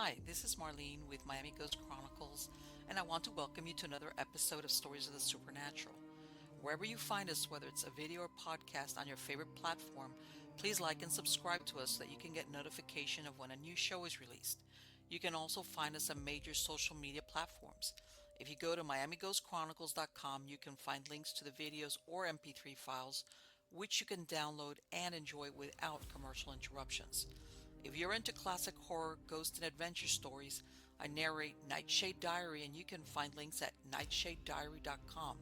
Hi, this is Marlene with Miami Ghost Chronicles, and I want to welcome you to another episode of Stories of the Supernatural. Wherever you find us, whether it's a video or podcast on your favorite platform, please like and subscribe to us so that you can get notification of when a new show is released. You can also find us on major social media platforms. If you go to miamighostchronicles.com, you can find links to the videos or MP3 files, which you can download and enjoy without commercial interruptions. If you're into classic horror, ghost, and adventure stories, I narrate Nightshade Diary, and you can find links at nightshadediary.com.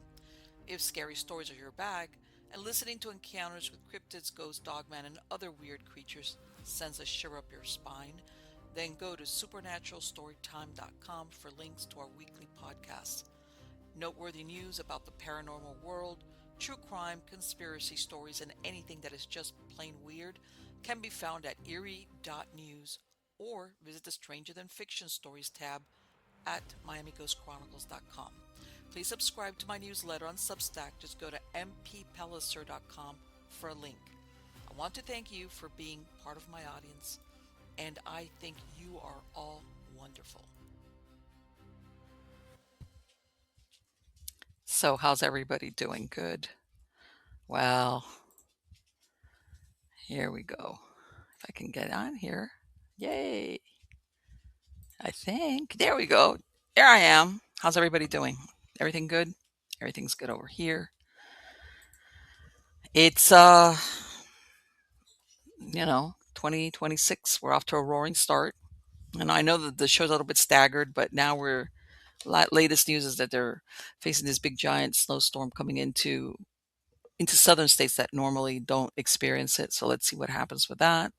If scary stories are your bag, and listening to encounters with cryptids, ghosts, dogman, and other weird creatures sends a shiver up your spine, then go to supernaturalstorytime.com for links to our weekly podcasts. Noteworthy news about the paranormal world, true crime, conspiracy stories, and anything that is just plain weird can be found at eerie.news or visit the Stranger Than Fiction Stories tab at miamighostchronicles.com. Please subscribe to my newsletter on Substack. Just go to mppelliser.com for a link. I want to thank you for being part of my audience, and I think you are all wonderful. So, how's everybody doing? Good. Well, here we go. If I can get on here. Yay. I think. There we go. There I am. How's everybody doing? Everything good? Everything's good over here. It's 2026. We're off to a roaring start. And I know that the show's a little bit staggered, but now latest news is that they're facing this big giant snowstorm coming into southern states that normally don't experience it. So let's see what happens with that.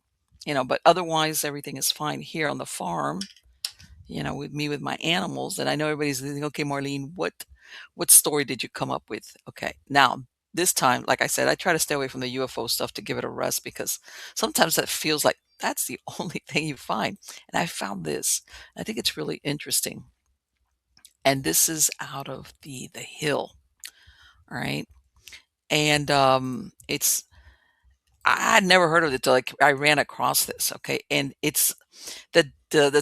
But otherwise everything is fine here on the farm, with me with my animals. And I know everybody's thinking, okay, Marlene, what story did you come up with? Okay. Now, this time, like I said, I try to stay away from the UFO stuff to give it a rest because sometimes that feels like that's the only thing you find. And I found this. I think it's really interesting. And this is out of the hill. All right. And it's I had never heard of it till like I ran across this. Okay. And it's the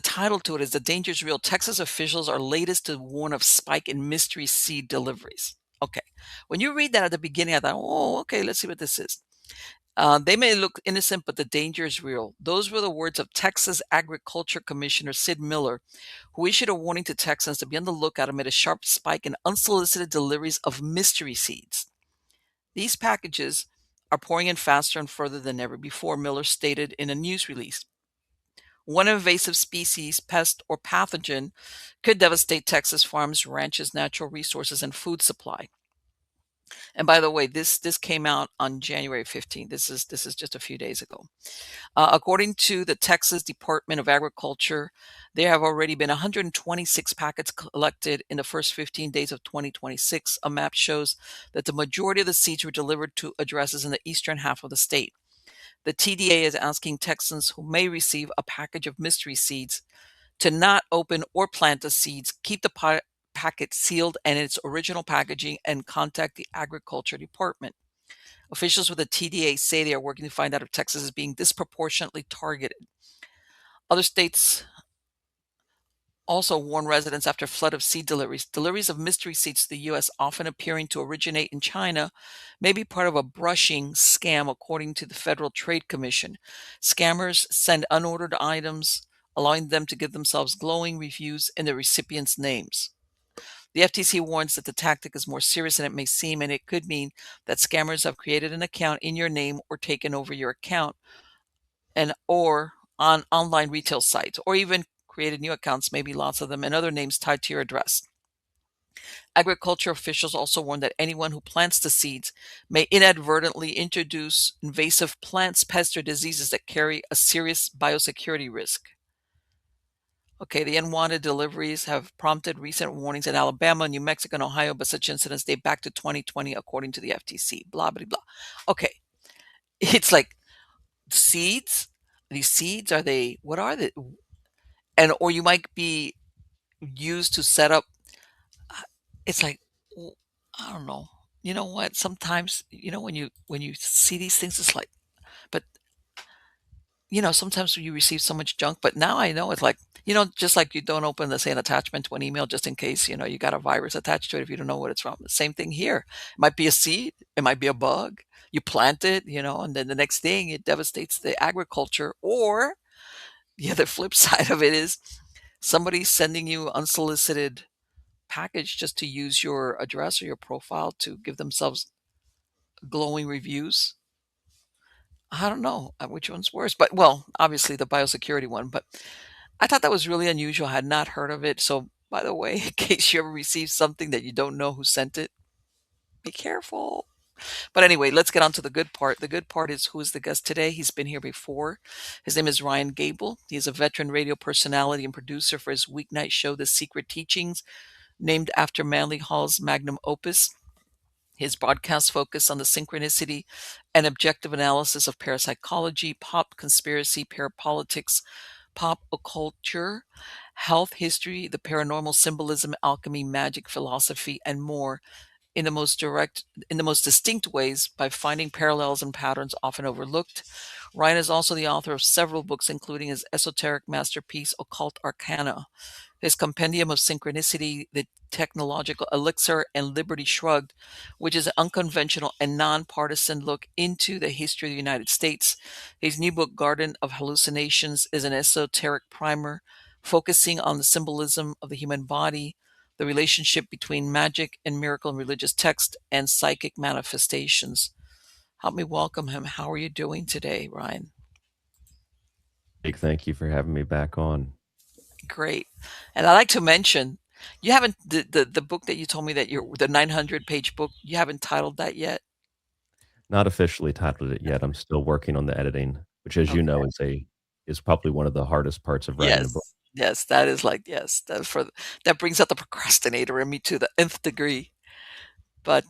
title to it is "The Danger's Real. Texas Officials Are Latest to Warn of Spike in Mystery Seed Deliveries." Okay. When you read that at the beginning, I thought, oh, okay, let's see what this is. They may look innocent, but the danger is real. Those were the words of Texas Agriculture Commissioner Sid Miller, who issued a warning to Texans to be on the lookout amid a sharp spike in unsolicited deliveries of mystery seeds. These packages are pouring in faster and further than ever before, Miller stated in a news release. One invasive species, pest, or pathogen could devastate Texas farms, ranches, natural resources, and food supply. And by the way, this came out on January 15th. This is just a few days ago. According to the Texas Department of Agriculture, there have already been 126 packets collected in the first 15 days of 2026. A map shows that the majority of the seeds were delivered to addresses in the eastern half of the state. The TDA is asking Texans who may receive a package of mystery seeds to not open or plant the seeds, keep the packet sealed and in its original packaging, and contact the Agriculture Department. Officials with the TDA say they are working to find out if Texas is being disproportionately targeted. Other states also warn residents after flood of seed deliveries. Deliveries of mystery seeds to the U.S., often appearing to originate in China, may be part of a brushing scam, according to the Federal Trade Commission. Scammers send unordered items, allowing them to give themselves glowing reviews in the recipients' names. The FTC warns that the tactic is more serious than it may seem, and it could mean that scammers have created an account in your name or taken over your account, or on online retail sites, or even created new accounts, maybe lots of them, and other names tied to your address. Agriculture officials also warn that anyone who plants the seeds may inadvertently introduce invasive plants, pests, or diseases that carry a serious biosecurity risk. Okay, the unwanted deliveries have prompted recent warnings in Alabama, New Mexico, and Ohio, but such incidents date back to 2020, according to the FTC. Blah, blah, blah. Okay, it's like seeds. These seeds, what are they? Or you might be used to set up. It's like, I don't know. You know what? Sometimes, when you see these things, it's like, but sometimes you receive so much junk, but now I know it's like, just like you don't open the same attachment to an email just in case, you got a virus attached to it if you don't know what it's from. Same thing here. It might be a seed, it might be a bug. You plant it, and then the next thing it devastates the agriculture. Or the other flip side of it is somebody sending you unsolicited package just to use your address or your profile to give themselves glowing reviews. I don't know which one's worse, but well, obviously the biosecurity one. But I thought that was really unusual. I had not heard of it. So, by the way, in case you ever receive something that you don't know who sent it, be careful. But anyway, let's get on to the good part. The good part is who is the guest today. He's been here before. His name is Ryan Gable. He is a veteran radio personality and producer for his weeknight show, The Secret Teachings, named after Manly Hall's magnum opus. His broadcasts focus on the synchronicity and objective analysis of parapsychology, pop conspiracy, parapolitics, pop occulture, health history, the paranormal, symbolism, alchemy, magic, philosophy, and more in the most distinct ways by finding parallels and patterns often overlooked. Ryan is also the author of several books, including his esoteric masterpiece, Occult Arcana, his compendium of synchronicity, the Technological Elixir, and Liberty Shrugged, which is an unconventional and non-partisan look into the history of the United States. His new book, Garden of Hallucinations, is an esoteric primer focusing on the symbolism of the human body, the relationship between magic and miracle in religious text, and psychic manifestations. Help me welcome him. How are you doing today, Ryan? Big thank you for having me back on. Great. And I like to mention, you haven't the book that you told me that you're the 900-page book, you haven't titled that yet? Not officially titled it yet. I'm still working on the editing, which, as you Okay. know, is probably one of the hardest parts of writing a book. Yes. Yes, that is like, yes, that brings out the procrastinator in me to the nth degree. But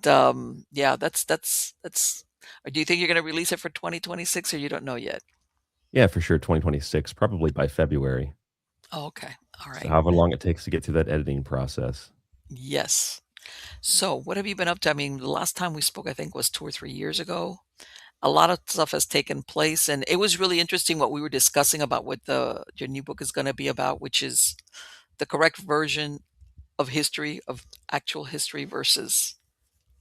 yeah, that's do you think you're going to release it for 2026 or you don't know yet? Yeah, for sure. 2026, probably by February. Oh, okay. All So, right. however long it takes to get through that editing process. Yes. So, what have you been up to? I mean, the last time we spoke, I think, was 2 or 3 years ago. A lot of stuff has taken place, and it was really interesting what we were discussing about what the your new book is going to be about, which is the correct version of history, of actual history, versus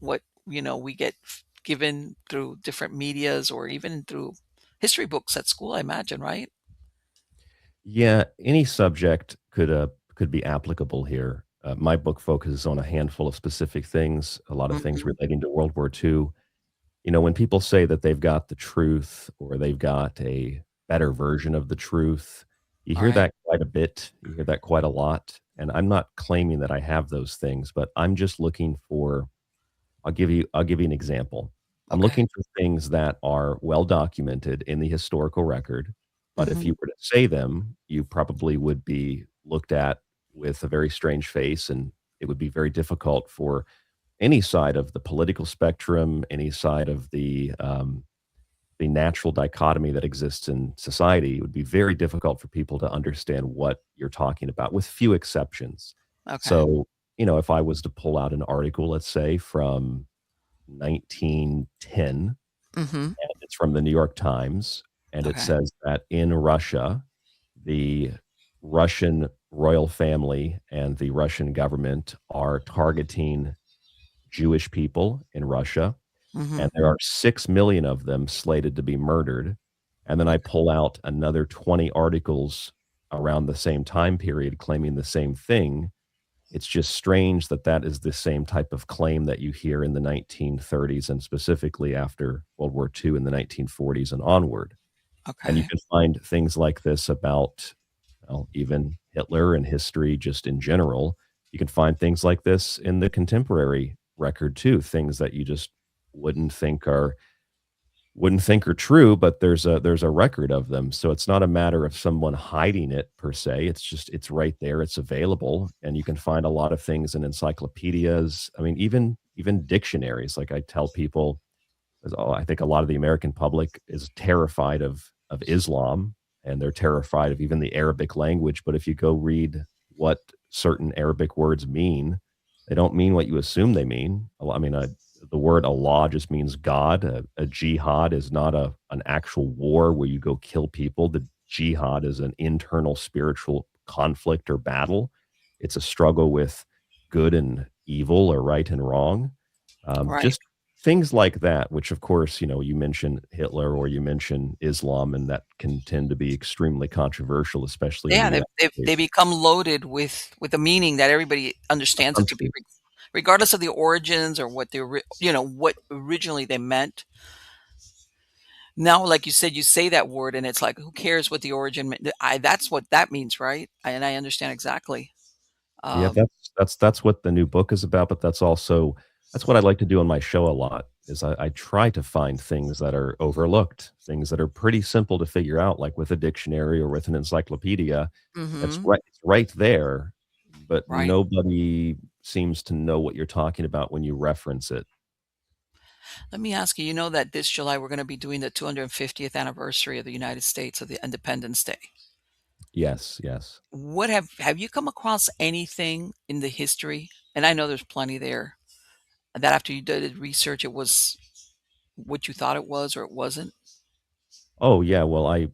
what we get given through different medias or even through history books at school. I imagine, right? Yeah, any subject could be applicable here. My book focuses on a handful of specific things, a lot of things Hmm. relating to World War II. When people say that they've got the truth or they've got a better version of the truth, you All hear right. that quite a bit. You hear that quite a lot. And I'm not claiming that I have those things, but I'm just looking for I'll give you an example. I'm Okay. looking for things that are well documented in the historical record, but if Hmm. you were to say them, you probably would be looked at with a very strange face, and it would be very difficult for any side of the political spectrum, any side of the natural dichotomy that exists in society. It would be very difficult for people to understand what you're talking about, with few exceptions. Okay. So, if I was to pull out an article, let's say from 1910, Hmm. and it's from the New York Times, and it Okay. says that in Russia, the Russian royal family and the Russian government are targeting Jewish people in Russia, Hmm. and there are 6 million of them slated to be murdered. And then I pull out another 20 articles around the same time period claiming the same thing. It's just strange that that is the same type of claim that you hear in the 1930s and specifically after World War II in the 1940s and onward. And you Okay. can find things like this about, well, even Hitler and history just in general. You can find things like this in the contemporary record too, things that you just wouldn't think are wouldn't think are true, but there's a record of them. So it's not a matter of someone hiding it per se. It's just it's right there, it's available, and you can find a lot of things in encyclopedias. I mean, even dictionaries. Like I tell people, 'cause I think a lot of the American public is terrified of Islam, and they're terrified of even the Arabic language. But if you go read what certain Arabic words mean, they don't mean what you assume they mean. I mean, the word Allah just means God. A jihad is not an actual war where you go kill people. The jihad is an internal spiritual conflict or battle. It's a struggle with good and evil or right and wrong. Right. Just things like that, which of course, you mention Hitler or you mention Islam, and that can tend to be extremely controversial, especially in the Yeah, United they States. become loaded with a meaning that everybody understands it to be, Assumptions. regardless of the origins or what what originally they meant. Now, like you said, you say that word, and it's like, who cares what the origin meant? That's what that means, right? And I understand exactly. Yeah, Um, that's what the new book is about, but that's what I like to do on my show a lot, is I try to find things that are overlooked, things that are pretty simple to figure out, like with a dictionary or with an encyclopedia. mhm, It's right there, but right. nobody seems to know what you're talking about when you reference it. Let me ask you, you know that this July we're going to be doing the 250th anniversary of the United States of the Independence Day. Yes, yes. What have you come across anything in the history? And I know there's plenty there that after you did research, it was what you thought it was or it wasn't? Oh, yeah, well, I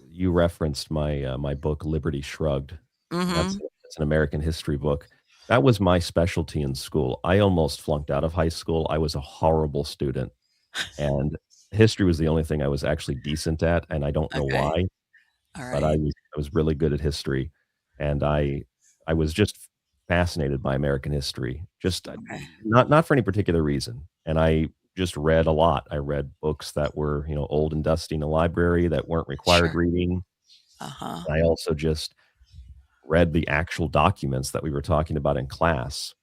you referenced my book, Liberty Shrugged. Mhm. That's an American history book. That was my specialty in school. I almost flunked out of high school. I was a horrible student, and history was the only thing I was actually decent at, and I don't know Okay. why, All but right. I was really good at history, and I was just fascinated by American history, just, Okay. not for any particular reason, and I just read a lot. I read books that were, old and dusty in the library that weren't required Sure. reading. Uh-huh. I also just read the actual documents that we were talking about in class.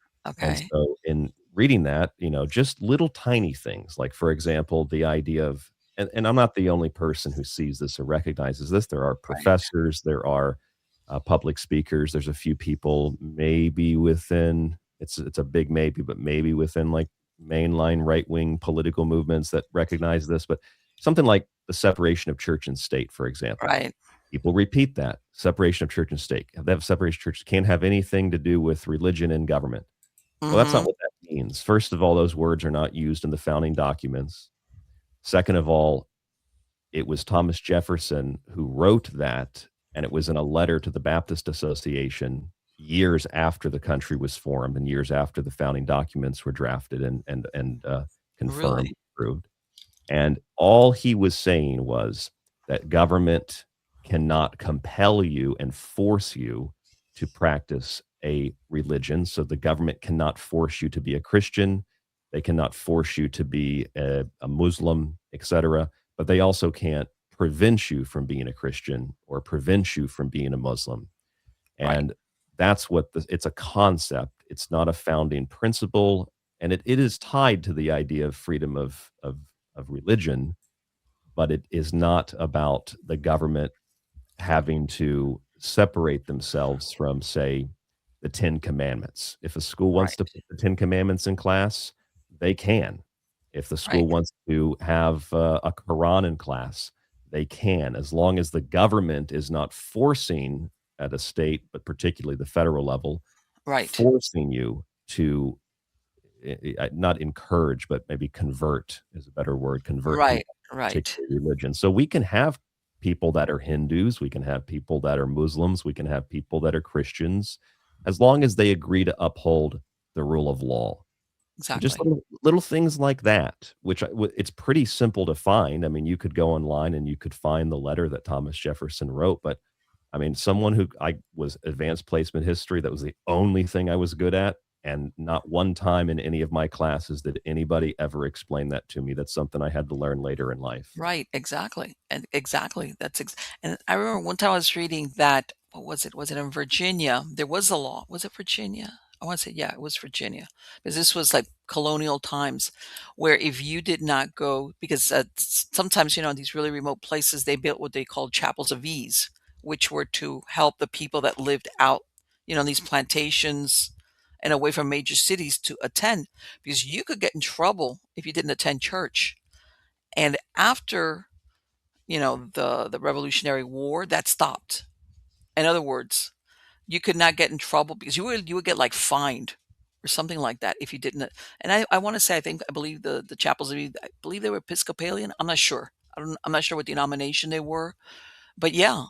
And Okay. so in reading that, just little tiny things, like, for example, the idea of and I'm not the only person who sees this or recognizes this. There are Right. professors, there are, public speakers, there's a few people maybe within it's a big maybe, but maybe within, like, mainline right-wing political movements that recognize this, but something like the separation of church and state, for example. Right. People repeat that, separation of church and state. That separation of church can't have anything to do with religion and government. Well, that's not Mhm. what that means. First of all, those words are not used in the founding documents. Second of all, it was Thomas Jefferson who wrote that, and it was in a letter to the Baptist Association years after the country was formed and years after the founding documents were drafted and confirmed, Really? approved. And all he was saying was that government cannot compel you and force you to practice a religion. So the government cannot force you to be a Christian. They cannot force you to be a Muslim, etc. But they also can't prevent you from being a Christian or prevent you from being a Muslim. Right. And that's what it's a concept. It's not a founding principle. And it is tied to the idea of freedom of religion, but it is not about the government having to separate themselves from, say, the 10 commandments. If a school wants to Right. put the 10 commandments in class, they can. If the Right. school wants to have a Quran in class, they can, as long as the government is not forcing at a state, but particularly the federal level, Right. forcing you to not encourage, but maybe convert is a better word, convert Right. people to a Right. particular religion. So we can have people that are Hindus, we can have people that are Muslims, we can have people that are Christians, as long as they agree to uphold the rule of law. And just Exactly. little things like that, which it's pretty simple to find. I mean, you could go online and you could find the letter that Thomas Jefferson wrote, but I mean, someone who I was advanced placement history, that was the only thing I was good at, and not one time in any of my classes did anybody ever explain that to me. That's something I had to learn later in life. Right, exactly, and exactly, and I remember one time I was reading that what was it? Was it in Virginia? There was a law. Was it Virginia? I wanna say, yeah, it was Virginia, because this was, like, colonial times, where if you did not go because, sometimes, in these really remote places, they built what they called chapels of ease, which were to help the people that lived out, in these plantations and away from major cities to attend, because you could get in trouble if you didn't attend church. And after, the Revolutionary War, that stopped. In other words, you could not get in trouble because you would get, like, fined. or something like that if you didn't. And I want to say I believe the chapels, I believe they were Episcopalian. I'm not sure. I'm not sure what denomination they were, but yeah,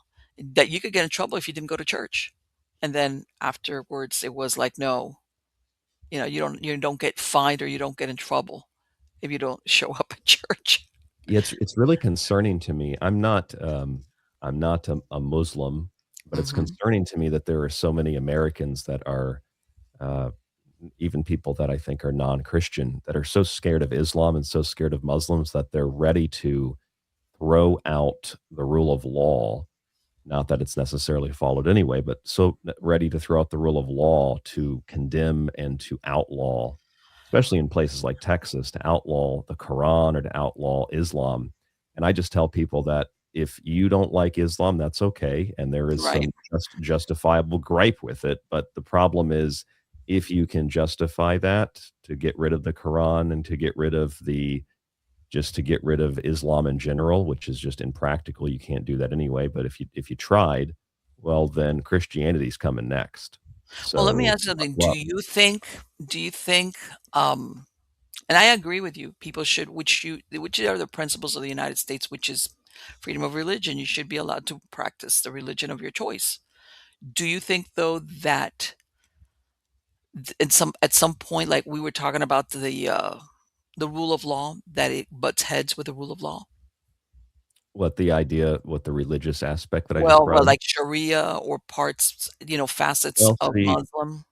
that you could get in trouble if you didn't go to church. And then afterwards, it was like, no, you don't get fined or you don't get in trouble if you don't show up at church. Yeah, it's really concerning to me. I'm not a Muslim, but it's Hmm. concerning to me that there are so many Americans that are, uh, even people that I think are non-Christian, that are so scared of Islam and so scared of Muslims that they're ready to throw out the rule of law. Not that it's necessarily followed anyway, but so ready to throw out the rule of law to condemn and to outlaw, especially in places like Texas, to outlaw the Quran or to outlaw Islam. And I just tell people that if you don't like Islam, that's okay. And there is Right. some justifiable gripe with it. But the problem is, if you can justify that to get rid of the Quran and to get rid of the just to get rid of Islam in general, which is just impractical. You can't do that anyway. But if you tried, well, then Christianity's coming next. Well, let me So ask you something. well, Do you think, um, and I agree with you, people should, which are the principles of the United States, which is freedom of religion. You should be allowed to practice the religion of your choice. Do you think though that at some point, like we were talking about the rule of law, that it butts heads with the rule of law? what the religious aspect that I just Well, brought up. like Sharia or parts, facets Well, of Muslim.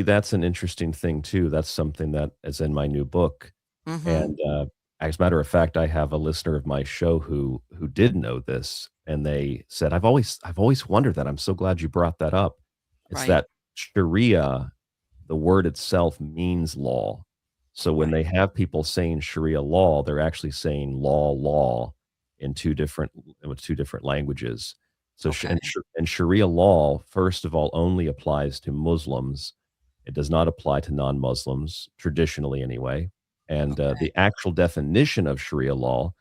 that's an interesting thing too. That's something that is in my new book. Mhm. And as a matter of fact, I have a listener of my show who did know this, and they said, I've always wondered that. I'm so glad you brought that up. It's Right, that Sharia, the word itself means law. So when right. they have people saying Sharia law, they're actually saying law in with 2 different languages. So Okay, and Sharia law, first of all, only applies to Muslims. It does not apply to non-Muslims, traditionally anyway. And, okay. the actual definition of Sharia law,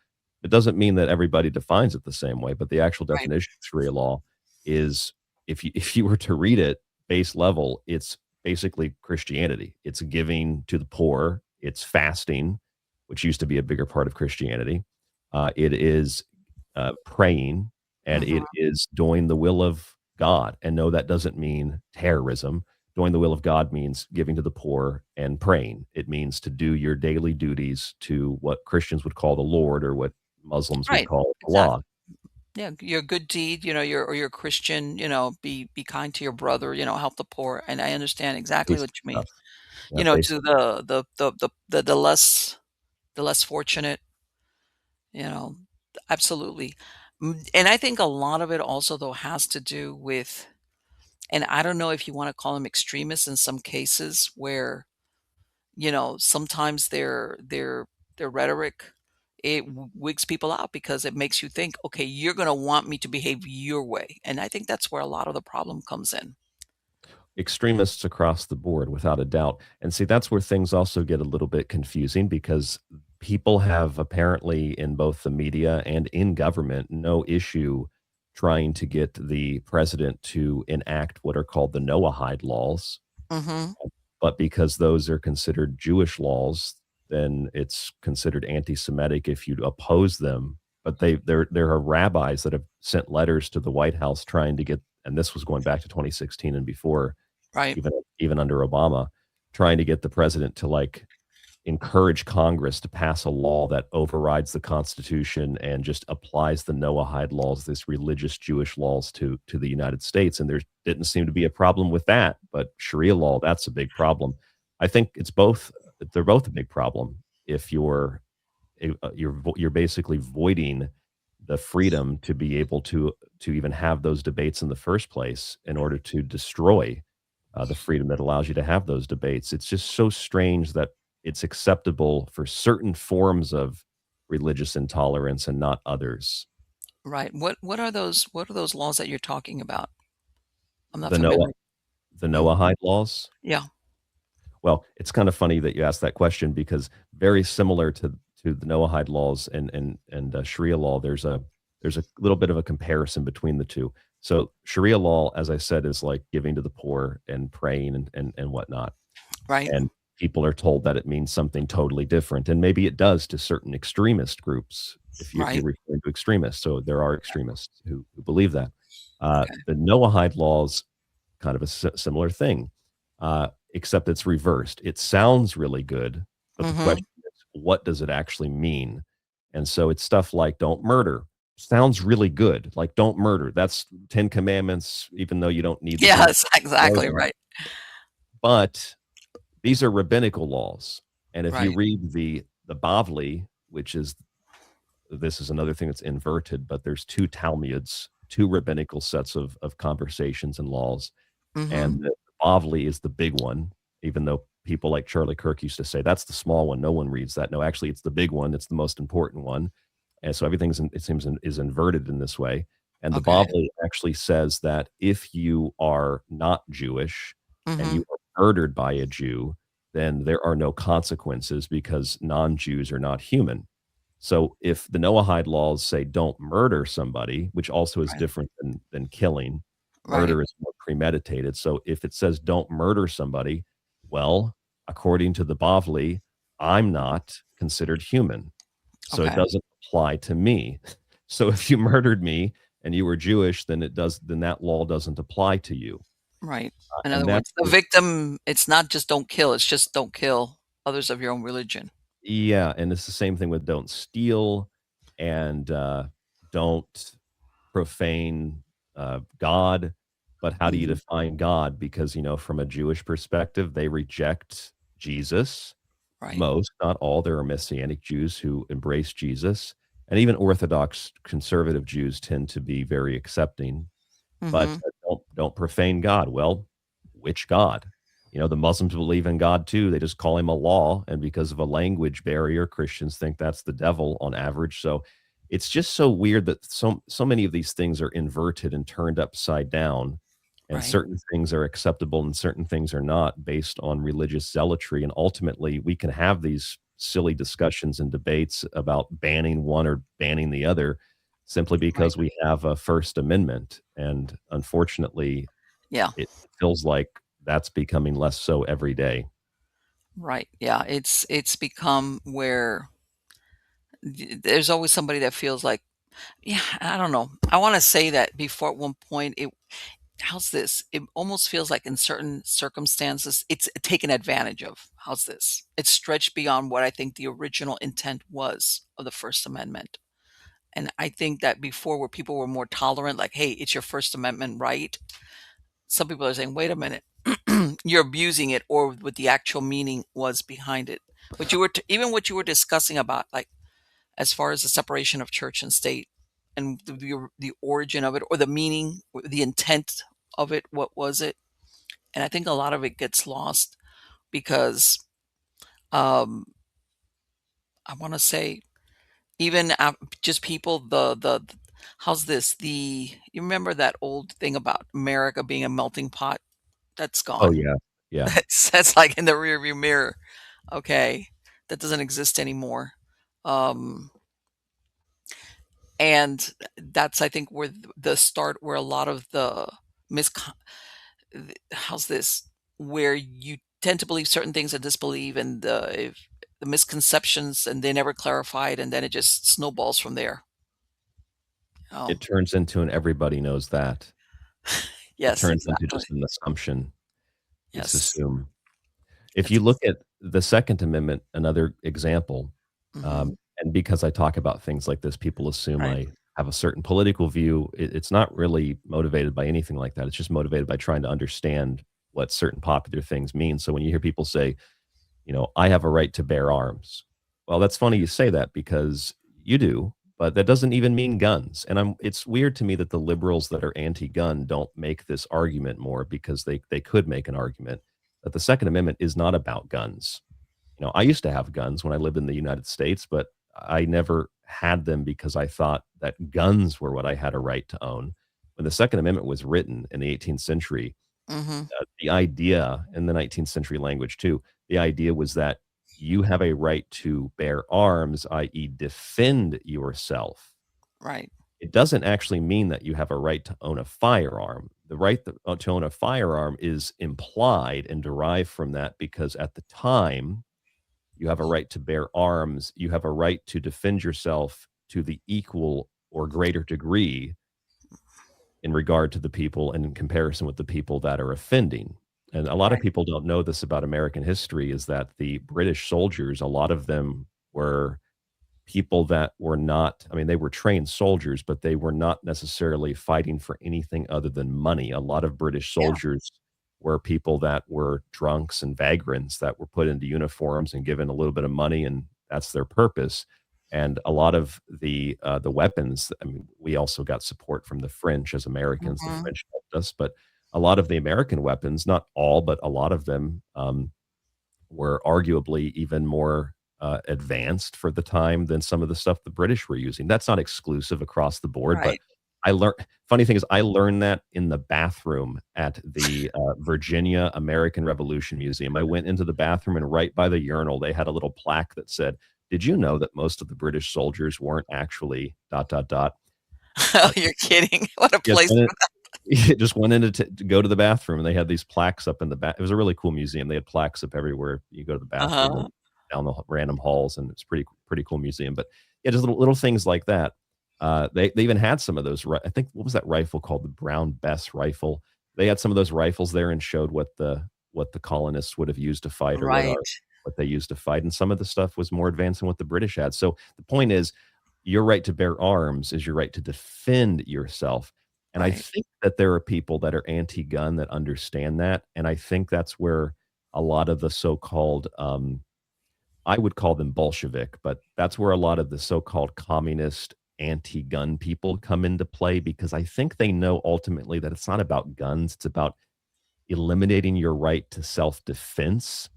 it doesn't mean that everybody defines it the same way, but the actual Right, definition of Sharia law is if you were to read it base level, it's basically Christianity. It's giving to the poor, it's fasting, which used to be a bigger part of Christianity. It is praying, and mhm, it is doing the will of God. And no, that doesn't mean terrorism. Doing the will of God means giving to the poor and praying. It means to do your daily duties to what Christians would call the Lord or what Muslims would right, call Allah. exactly. Yeah, your good deed, you're a Christian, be kind to your brother, help the poor, and I understand exactly what Basic you mean. stuff. Yeah, basic. To the less fortunate, you know, absolutely. And I think a lot of it also though has to do with, and I don't know if you wanna call them extremists in some cases where, sometimes their rhetoric, it wigs people out because it makes you think, "Okay, you're gonna want me to behave your way." And I think that's where a lot of the problem comes in. Extremists across the board, without a doubt. And see, that's where things also get a little bit confusing because people have apparently in both the media and in government no issue trying to get the president to enact what are called the Noahide laws. Mhm. But because those are considered Jewish laws, then it's considered anti-Semitic if you oppose them. But there are rabbis that have sent letters to the White House trying to get, and this was going back to 2016 and before, Right. even under Obama, trying to get the president to, like, encourage Congress to pass a law that overrides the Constitution and just applies the Noahide laws, this religious Jewish laws to the United States, and there didn't seem to be a problem with that, but Sharia law, that's a big problem. I think it's both they're both a big problem if you're basically voiding the freedom to be able to even have those debates in the first place in order to destroy the freedom that allows you to have those debates. It's just so strange that it's acceptable for certain forms of religious intolerance and not others. Right. What are those laws that you're talking about? I'm not The Noah familiar. the Mm, Noahide laws. yeah. Well, it's kind of funny that you asked that question because very similar to the Noahide laws and Sharia law, there's a little bit of a comparison between the two. So Sharia law, as I said, is like giving to the poor and praying and whatnot. Right. and people are told that it means something totally different, and maybe it does to certain extremist groups if you're Right. referring to extremists. So there are extremists who believe that. Okay. The Noahide laws, kind of a similar thing, except it's reversed. It sounds really good, but the Mhm. question is, what does it actually mean? And so it's stuff like don't murder. Sounds really good. Like don't murder. That's 10 commandments, even though you don't need the 10 Yes, commandments to know exactly that. right. But these are rabbinical laws. And if you Right. read the Bavli, which is this is another thing that's inverted, but there's two Talmuds, two rabbinical sets of conversations and laws, Mhm. and the Bavli is the big one, even though people like Charlie Kirk used to say, "That's the small one, no one reads that." No, actually, it's the big one, it's the most important one, and so everything's it seems is inverted in this way, and the Okay. Bavli actually says that if you are not Jewish and you Mhm. are murdered by a Jew, then there are no consequences because non-Jews are not human. So if the Noahide laws say don't murder somebody, which also is Right. different than killing, Right. murder is more premeditated. So if it says don't murder somebody, well, according to the Bavli, I'm not considered human. So it Okay. doesn't apply to me. So if you murdered me and you were Jewish, then that law doesn't apply to you. Right. In And other that's words, the victim, it's not just don't kill, it's just don't kill others of your own religion. yeah, and it's the same thing with don't steal and don't profane God. But how do you Mhm. define God? Because, from a Jewish perspective, they reject Jesus. Right. Most, not all. There are Messianic Jews who embrace Jesus. And even Orthodox conservative Jews tend to be very accepting, but Mhm. don't profane God. Well, which God? The Muslims believe in God too. They just call him Allah, and because of a language barrier, Christians think that's the devil on average. So it's just so weird that so many of these things are inverted and turned upside down, and Right. certain things are acceptable and certain things are not based on religious zealotry. And ultimately, we can have these silly discussions and debates about banning one or banning the other simply Right. because we have a First Amendment. And unfortunately, Yeah. it feels like that's becoming less so every day. Right. Yeah. It's become where there's always somebody that feels like, yeah, I don't know. I want to say that before at one point how's this? It almost feels like in certain circumstances it's taken advantage of. How's this? It's stretched beyond what I think the original intent was of the First Amendment. And I think that before where people were more tolerant, like, hey, it's your First Amendment right. Some people are saying, wait a minute, you're abusing it, or what the actual meaning was behind it. What you were even what you were discussing about, like as far as the separation of church and state, and the origin of it, or the meaning, or the intent of it. What was it? And I think a lot of it gets lost because um, I want to say even just people how's this the you remember that old thing about America being a melting pot that's Oh, gone. yeah. Yeah. That's like in the rearview mirror. Okay, that doesn't exist anymore. Um, and that's I think where the start where a lot of the miscon how's this where you tend to believe certain things and disbelieve and the misconceptions and they never clarified and then it just snowballs from there. Oh, It turns into an everybody knows that. It yes, turns into exactly. just an assumption. It's Yes, assumed. If you it's look at the Second Amendment, another example, mhm, and because I talk about things like this, people assume right. I have a certain political view. It's not really motivated by anything like that. It's just motivated by trying to understand what certain popular things mean. So when you hear people say, I have a right to bear arms. Well, that's funny you say that because you do, but that doesn't even mean guns. And it's weird to me that the liberals that are anti-gun don't make this argument more because they could make an argument that the Second Amendment is not about guns. I used to have guns when I lived in the United States, but I never had them because I thought that guns were what I had a right to own. When the Second Amendment was written in the 18th century, Mhm, the idea in the 19th century language too, the idea was that you have a right to bear arms, i.e., defend yourself. right. it doesn't actually mean that you have a right to own a firearm. The right to own a firearm is implied and derived from that because at the time, you have a right to bear arms, you have a right to defend yourself to the equal or greater degree in regard to the people and in comparison with the people that are offending. And a lot of Right. people don't know this about American history is that the British soldiers, a lot of them were people that were not, I mean, they were trained soldiers, but they were not necessarily fighting for anything other than money. A lot of British Yeah. soldiers were people that were drunks and vagrants that were put into uniforms and given a little bit of money, and that's their purpose. And a lot of the weapons, I mean, we also got support from the French as Americans. The Mhm. French helped us, but a lot of the American weapons, not all, but a lot of them, were arguably even more advanced for the time than some of the stuff the British were using. That's not exclusive across the board, but Right. I learned. Funny thing is, I learned that in the bathroom at the Virginia American Revolution Museum. I went into the bathroom, and right by the urinal, they had a little plaque that said, "Did you know that most of the British soldiers weren't actually dot dot dot?" Oh, Uh, you're kidding. What a yes, place and for it just went in to go to the bathroom, and they had these plaques up in the back. It was a really cool museum. They had plaques up everywhere. You go to the bathroom and Uh-huh. down the random halls, and it's pretty cool museum. But yeah, just little things like that. They even had some of those. I think what was that rifle called? The Brown Bess rifle. They had some of those rifles there and showed what the colonists would have used to fight or Right. what they used to fight. And some of the stuff was more advanced than what the British had. So the point is, your right to bear arms is your right to defend yourself. And I Right. think that there are people that are anti-gun that understand that, and I think that's where a lot of the so-called, I would call them Bolshevik, but that's where a lot of the so-called communist anti-gun people come into play because I think they know ultimately that it's not about guns, it's about eliminating your right to self-defense,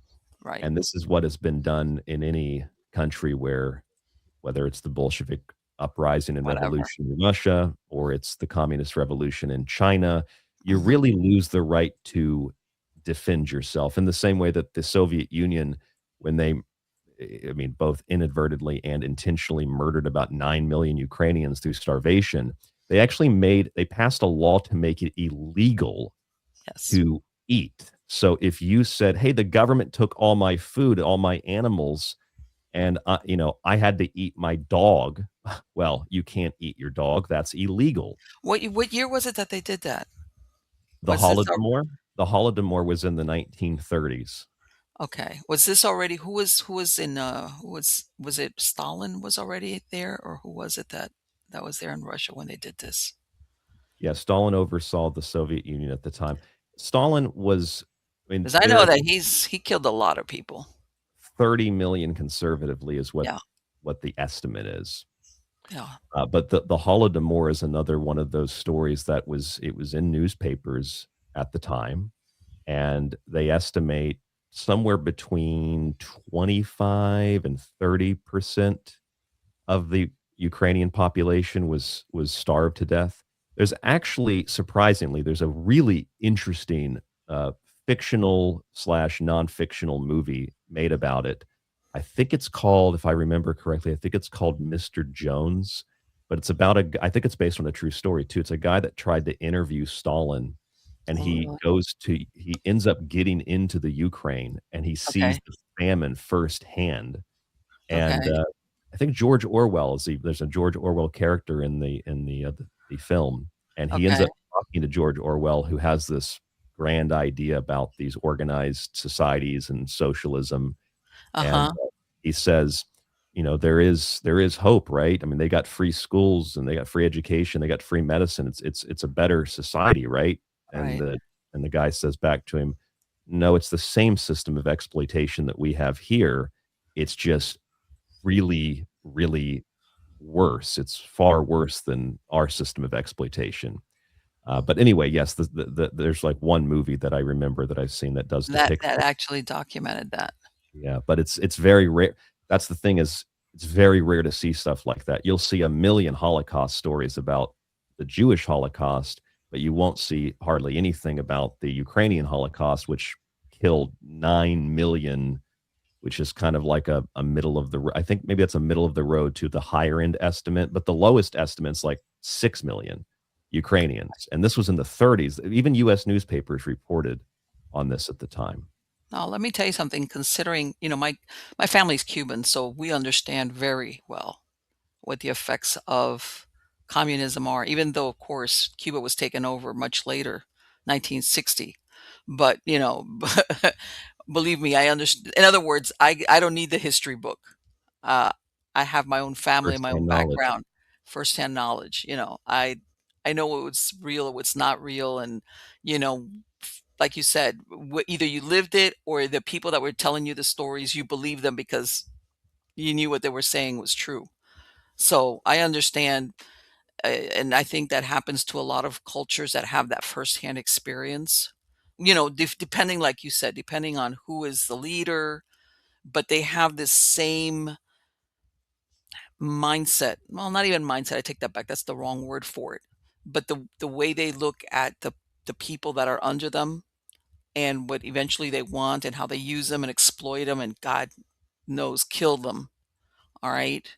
Right. and this is what has been done in any country where whether it's the Bolshevik uprising and Whatever. revolution in Russia or it's the communist revolution in China, you Mhm. really lose the right to defend yourself in the same way that the Soviet Union, when they, I mean, both inadvertently and intentionally murdered about 9 million Ukrainians through starvation, they passed a law to make it illegal Yes. to eat. So if you said, "Hey, the government took all my food, all my animals, and, I had to eat my dog." Well, you can't eat your dog, that's illegal. What year was it that they did that? The Was this al Holodomor the Holodomor was in the 1930s. okay. Was this already who was in, was it Stalin was already there, or who was it that was there in Russia when they did this? Yeah, Stalin oversaw the Soviet Union at the time. Stalin was I mean, 'Cause I know there that he killed a lot of people. 30 million conservatively is Yeah. what the estimate is. Yeah. But the Holodomor is another one of those stories that it was in newspapers at the time, and they estimate somewhere between 25 and 30% of the Ukrainian population was starved to death. There's actually, surprisingly, there's a really interesting uh, fictional slash non-fictional movie made about it. I think it's called, if I remember correctly, I think it's called Mr. Jones, but it's about I think it's based on a true story too. It's a guy that tried to interview Stalin, and Oh, really? he ends up getting into the Ukraine, and he sees Okay. the famine firsthand, and, Okay. I think George Orwell there's a George Orwell character the film, and he ends Okay. up talking to George Orwell, who has this grand idea about these organized societies and socialism, and, Uh-huh. he says, there is hope, right? I mean, they got free schools, and they got free education, they got free medicine, it's a better society, right? And Right. the guy says back to him, "No, it's the same system of exploitation that we have here, it's just really, really worse. It's far worse than our system of exploitation." But anyway, yes, there's like one movie that I remember that I've seen that does That depict that that. actually documented that. Yeah, but it's very rare. That's the thing is it's very rare to see stuff like that. You'll see a million Holocaust stories about the Jewish Holocaust, but you won't see hardly anything about the Ukrainian Holocaust, which killed 9 million, which is kind of like a middle of the I think maybe that's a middle of the road to the higher end estimate, but the lowest estimate's like 6 million Ukrainians. And this was in the 30s. Even US newspapers reported on this at the time. Now, let me tell you something, considering, my family's Cuban, so we understand very well what the effects of communism are, even though, of course, Cuba was taken over much later, 1960. But, believe me, I understand. In other words, I don't need the history book. Uh, I have my own family and my own Firsthand knowledge. background, firsthand knowledge. I know what's real or what's not real, and you know, like you said, either you lived it or the people that were telling you the stories, you believe them because you knew what they were saying was true. So I understand, and I think that happens to a lot of cultures that have that firsthand experience. Depending, like you said, depending on who is the leader, but they have this same mindset. Well, not even mindset. I take that back. That's the wrong word for it. But the way they look at the people that are under them and what eventually they want and how they use them and exploit them and God knows kill them. All right.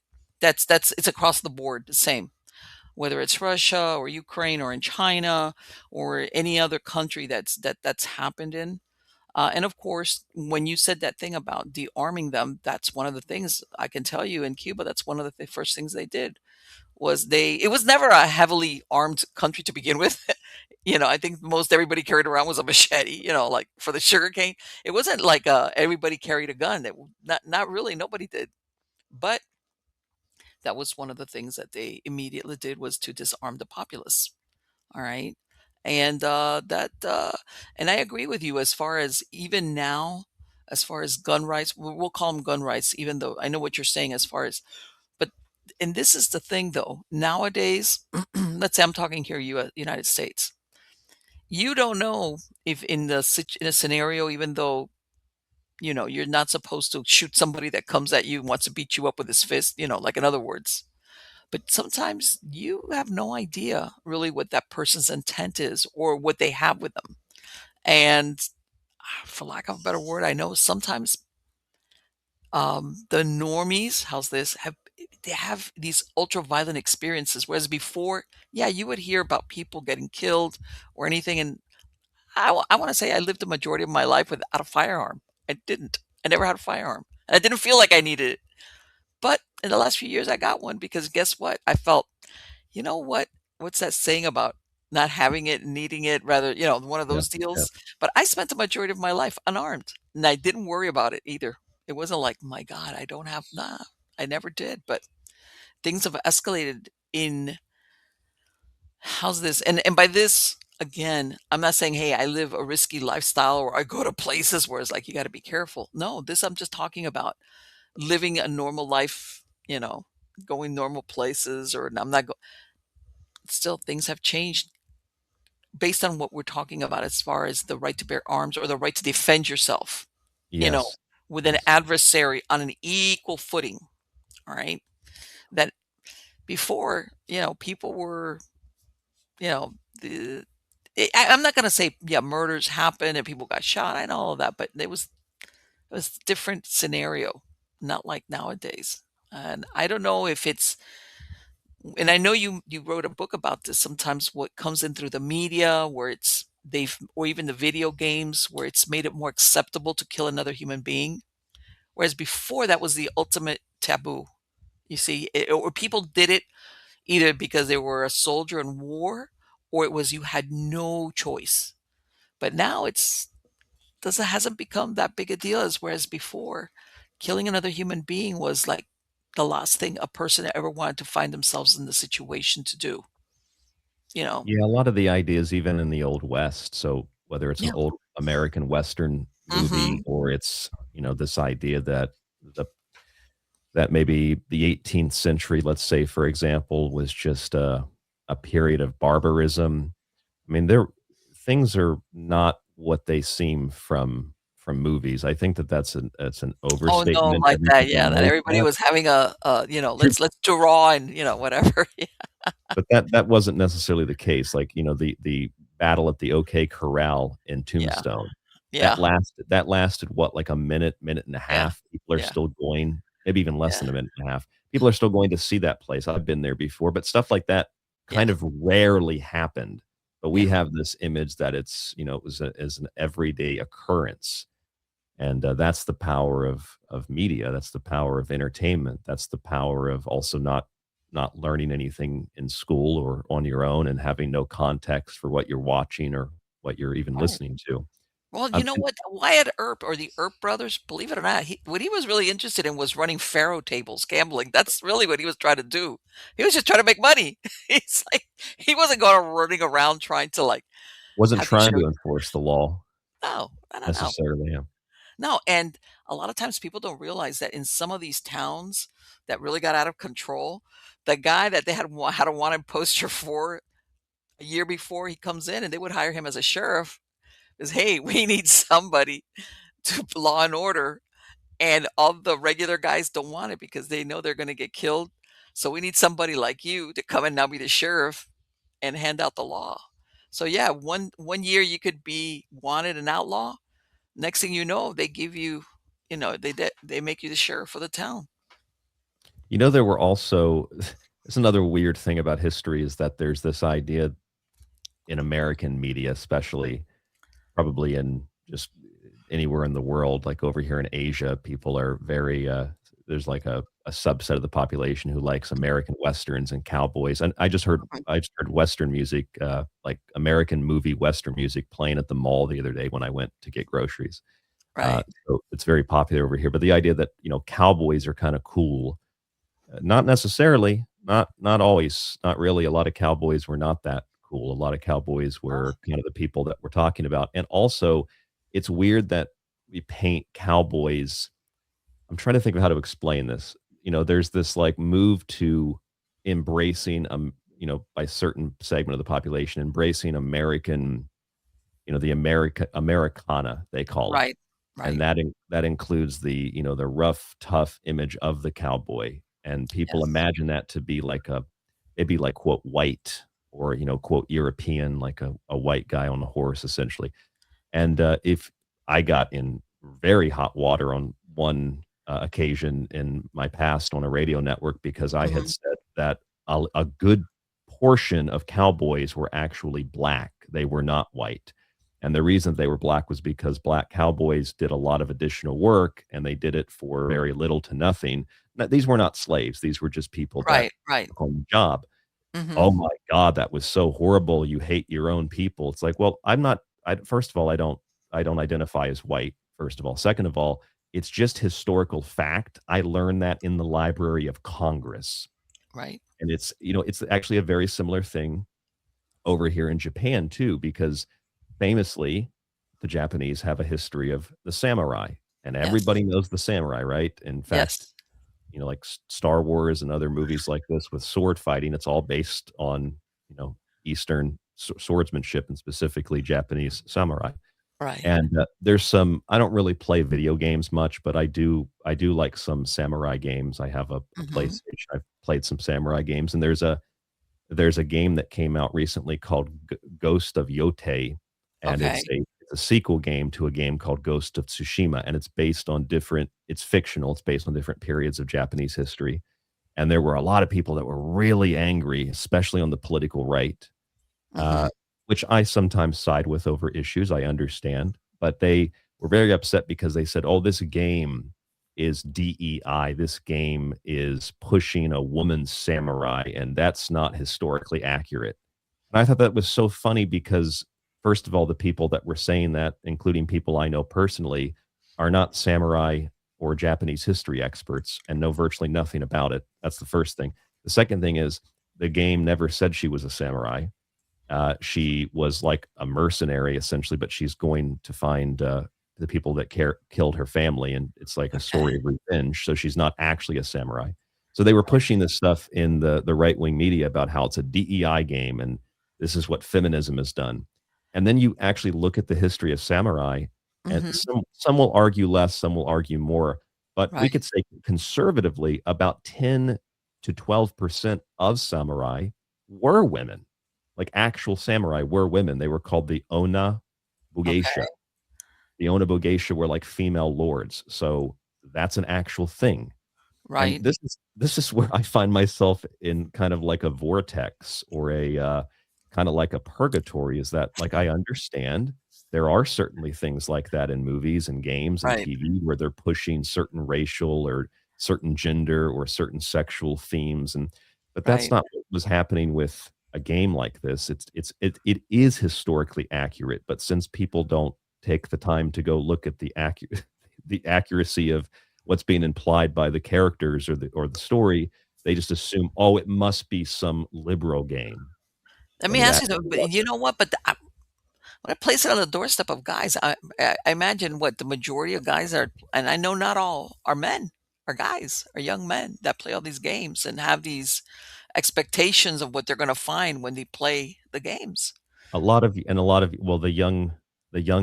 That's it's across the board the same, whether it's Russia or Ukraine or in China or any other country that's happened in. And of course, when you said that thing about de-arming them, that's one of the things I can tell you in Cuba. That's one of the first things they did was it was never a heavily armed country to begin with. I think most everybody carried around was a machete, like for the sugarcane. It wasn't like everybody carried a gun. Not really. Nobody did. But that was one of the things that they immediately did was to disarm the populace. All right. And and I agree with you as far as even now, as far as gun rights, we'll call them gun rights, even though I know what you're saying as far as, but, and this is the thing though, nowadays, let's say I'm talking here, United States, you don't know if in a scenario, even though, you're not supposed to shoot somebody that comes at you and wants to beat you up with his fist, like in other words, but sometimes you have no idea really what that person's intent is or what they have with them. And for lack of a better word, I know sometimes the normies, how's this, they have these ultra violent experiences. Whereas before, yeah, you would hear about people getting killed or anything. And I want to say I lived the majority of my life without a firearm. I didn't. I never had a firearm. And I didn't feel like I needed it. But in the last few years, I got one because guess what? I felt, you know what? What's that saying about not having it and needing it? Rather, one of Yeah. those Yeah. deals. But I spent the majority of my life unarmed, and I didn't worry about it either. It wasn't like, my God, I don't have. Nah, I never did. But things have escalated in how's this? And by this, again, I'm not saying, hey, I live a risky lifestyle or I go to places where it's like you got to be careful. No, this I'm just talking about living a normal life. Going normal places, or I'm not. Still, things have changed based on what we're talking about as far as the right to bear arms or the right to defend yourself, you know, Yes. with an Yes. adversary on an equal footing. All right. That before, people were, you know, the, I'm not going to say, yeah, murders happened and people got shot. I know all of that, but it was a different scenario, not like nowadays. And I don't know if it's, and I know you wrote a book about this. Sometimes what comes in through the media, where or even the video games, where it's made it more acceptable to kill another human being, whereas before that was the ultimate taboo. You see, or people did it either because they were a soldier in war, or it was you had no choice. But now doesn't hasn't become that big a deal as whereas before, killing another human being was like the last thing a person ever wanted to find themselves in the situation to do. You know? Yeah, a lot of the ideas even in the Old West, so whether it's an Yeah. old American Western movie Mhm. or it's, this idea that the that maybe the 18th century, let's say, for example, was just a period of barbarism. I mean, things are not what they seem from movies. I think that that's an Oh, no, overstatement. like that, Everybody yeah, that knows everybody that. was having True, let's draw and, whatever. Yeah. but that wasn't necessarily the case. Like, the battle at the OK Corral in Yeah. Tombstone, Yeah. that lasted what, like a minute, minute and a Yeah. half. People are Yeah. still going, maybe even less Yeah. than a minute and a half. People are still going to see that place. I've been there before, but stuff like that Yeah. kind of rarely happened, but we Yeah. have this image that it's, it was as an everyday occurrence. And that's the power of media. That's the power of entertainment. That's the power of also not learning anything in school or on your own and having no context for what you're watching or what you're even Right. listening to. Well, you know And what? Wyatt Earp or the Earp brothers, believe it or not, what he was really interested in was running faro tables, gambling. That's really what he was trying to do. He was just trying to make money. He's like, he wasn't going running around trying to like wasn't have these trying shows. to enforce the law No, no, no, no. necessarily. Yeah. No, and a lot of times people don't realize that in some of these towns that really got out of control, the guy that they had a wanted poster for a year before he comes in, and they would hire him as a sheriff, is, "Hey, we need somebody to law and order," and all the regular guys don't want it because they know they're gonna get killed. So we need somebody like you to come and now be the sheriff and hand out the law. So yeah, one year you could be wanted an outlaw. Next thing you know, they give you, they make you the sheriff of the town. There were also it's another weird thing about history is that there's this idea in American media, especially probably in just anywhere in the world, like over here in Asia, people are very there's like a subset of the population who likes American westerns and cowboys. And Mhm. I just heard western music, like American movie western music playing at the mall the other day when I went to get groceries. Right. So it's very popular over here. But the idea that, cowboys are kind of cool, not necessarily, not always, not really. A lot of cowboys were not that cool. A lot of cowboys Oh, were kind of the people that we're talking about. And also, it's weird that we paint cowboys. I'm trying to think of how to explain this. There's this like move to embracing by certain segment of the population embracing American, the Americana, they call it. right. And Right. that includes the rough, tough image of the cowboy, and people Yes. imagine that to be like it'd be like, quote, "white," or, quote, "European," like a white guy on a horse, essentially. And, if I got in very hot water on one, occasion in my past on a radio network because I had Mhm. said that a good portion of cowboys were actually black, they were not white, and the reason they were black was because black cowboys did a lot of additional work, and they did it for very little to nothing. Now, these were not slaves, these were just people that Right. Right. took on the job. Mhm. "Oh my god, that was so horrible, you hate your own people." It's like, well, I'm not first of all, I don't identify as white, first of all. Second of all, it's just historical fact. I learned that in the Library of Congress, Right. and it's actually a very similar thing over here in Japan too, because famously, the Japanese have a history of the samurai, and Yes. everybody knows the samurai, right? In fact, Yes. like Star Wars and other movies like this with sword fighting, it's all based on, Eastern swordsmanship and specifically Japanese samurai. Right. And I don't really play video games much, but I do like some samurai games. I have a Mhm. PlayStation. I've played some samurai games, and there's a game that came out recently called Ghost of Yotei, and Okay. it's a sequel game to a game called Ghost of Tsushima, and it's fictional, it's based on different periods of Japanese history, and there were a lot of people that were really angry, especially on the political right, uh, Mhm. which I sometimes side with over issues, I understand, but they were very upset because they said, "Oh, this game is DEI. This game is pushing a woman samurai, and that's not historically accurate." And I thought that was so funny because, first of all, the people that were saying that, including people I know personally, are not samurai or Japanese history experts and know virtually nothing about it. That's the first thing. The second thing is the game never said she was a samurai. She was like a mercenary essentially, but she's going to find the people that killed her family, and it's like a story Okay. of revenge. So she's not actually a samurai. So they were pushing this stuff in the right wing media about how it's a DEI game, and this is what feminism has done. And then you actually look at the history of samurai, and Mhm. some will argue less, some will argue more, but we Right. could say conservatively about 10 to 12% of samurai were women, like actual samurai were women. They were called the Ona Bugeisha. Okay. The Ona Bugeisha were like female lords. So that's an actual thing. And Right, this is where I find myself in kind of like a vortex or a, kinda like a purgatory, is that, like, I understand there are certainly things like that in movies and games and right, TV where they're pushing certain racial or certain gender or certain sexual themes, and but that's right. not what was happening with a game like this. It is historically accurate, but since people don't take the time to go look at the accuracy of what's being implied by the characters or the story, they just assume, "Oh, it must be some liberal game," Let when me it ask you though, actually but you wasn't. know what? But when I place it on the doorstep of guys, I imagine what the majority of guys are, and I know not all are men, are guys, are young men that play all these games and have these expectations of what they're going to find when they play the games. A lot of well, the young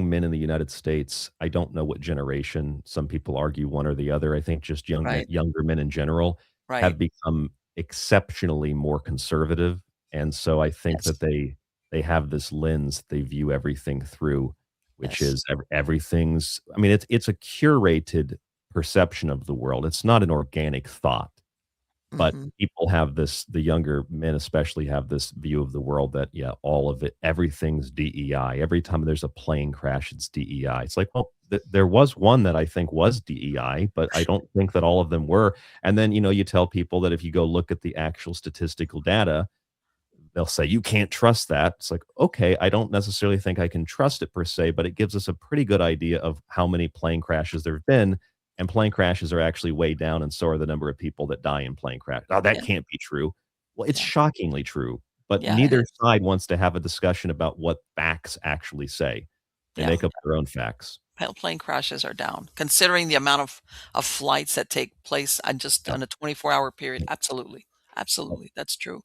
men in the United States, I don't know what generation, some people argue one or the other, I think just Right, younger men in general right, have become exceptionally more conservative, and so I think yes, that they have this lens they view everything through, which yes, is everything's I mean, it's a curated perception of the world, it's not an organic thought. But hmm, people have this the younger men especially have this view of the world that, yeah, all of it everything's DEI. Every time there's a plane crash, it's DEI. It's like, well, there was one that I think was DEI, but I don't think that all of them were. And then, you tell people that if you go look at the actual statistical data, they'll say, "You can't trust that." It's like, "Okay, I don't necessarily think I can trust it per se, but it gives us a pretty good idea of how many plane crashes there've been, and plane crashes are actually way down, and so are the number of people that die in plane crash." "Oh, that yeah, can't be true." Well, it's yeah, shockingly true, but yeah, it neither is. side wants to have a discussion about what facts actually say. They Yeah, make up their own facts. plane crashes are down, considering the amount of flights that take place on just Yep, on a 24-hour period. yep, Absolutely, yep, absolutely, that's true.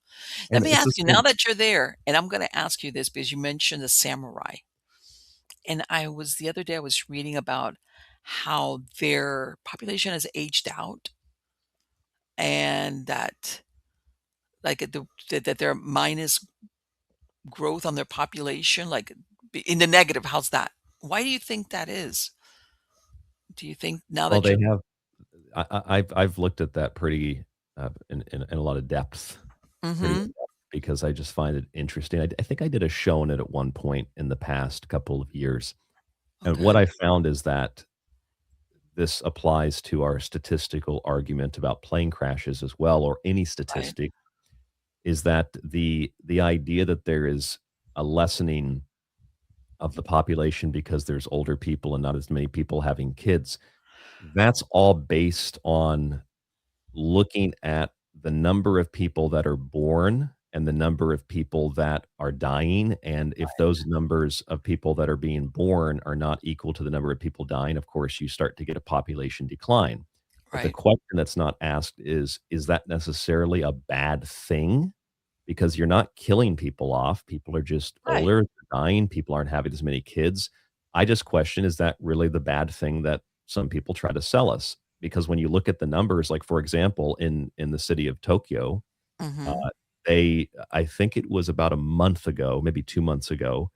Let and me it's the ask you, now same. that you're there, and I'm going to ask you this because you mentioned the samurai, and the other day I was reading about how their population has aged out, and that like that their minus growth on their population, like in the negative. How's that? Why do you think that is? Do you think now Well, that they you're have I've looked at that pretty, in a lot of depth. Pretty Mhm. in-depth because I just find it interesting. I think I did a show on it at one point in the past couple of years, and what Okay. I found is that this applies to our statistical argument about plane crashes as well, or any Right. statistic, is that the idea that there is a lessening of the population because there's older people and not as many people having kids, that's all based on looking at the number of people that are born and the number of people that are dying, and if those numbers of people that are being born are not equal to the number of people dying, of course, you start to get a population decline. But the Right. question that's not asked is that necessarily a bad thing? Because you're not killing people off. People are just Right. older, they're dying, people aren't having as many kids. I just question, is that really the bad thing that some people try to sell us? Because when you look at the numbers, like, for example, in the city of Tokyo, uh, Mhm. I think it was about a month ago, maybe 2 months ago,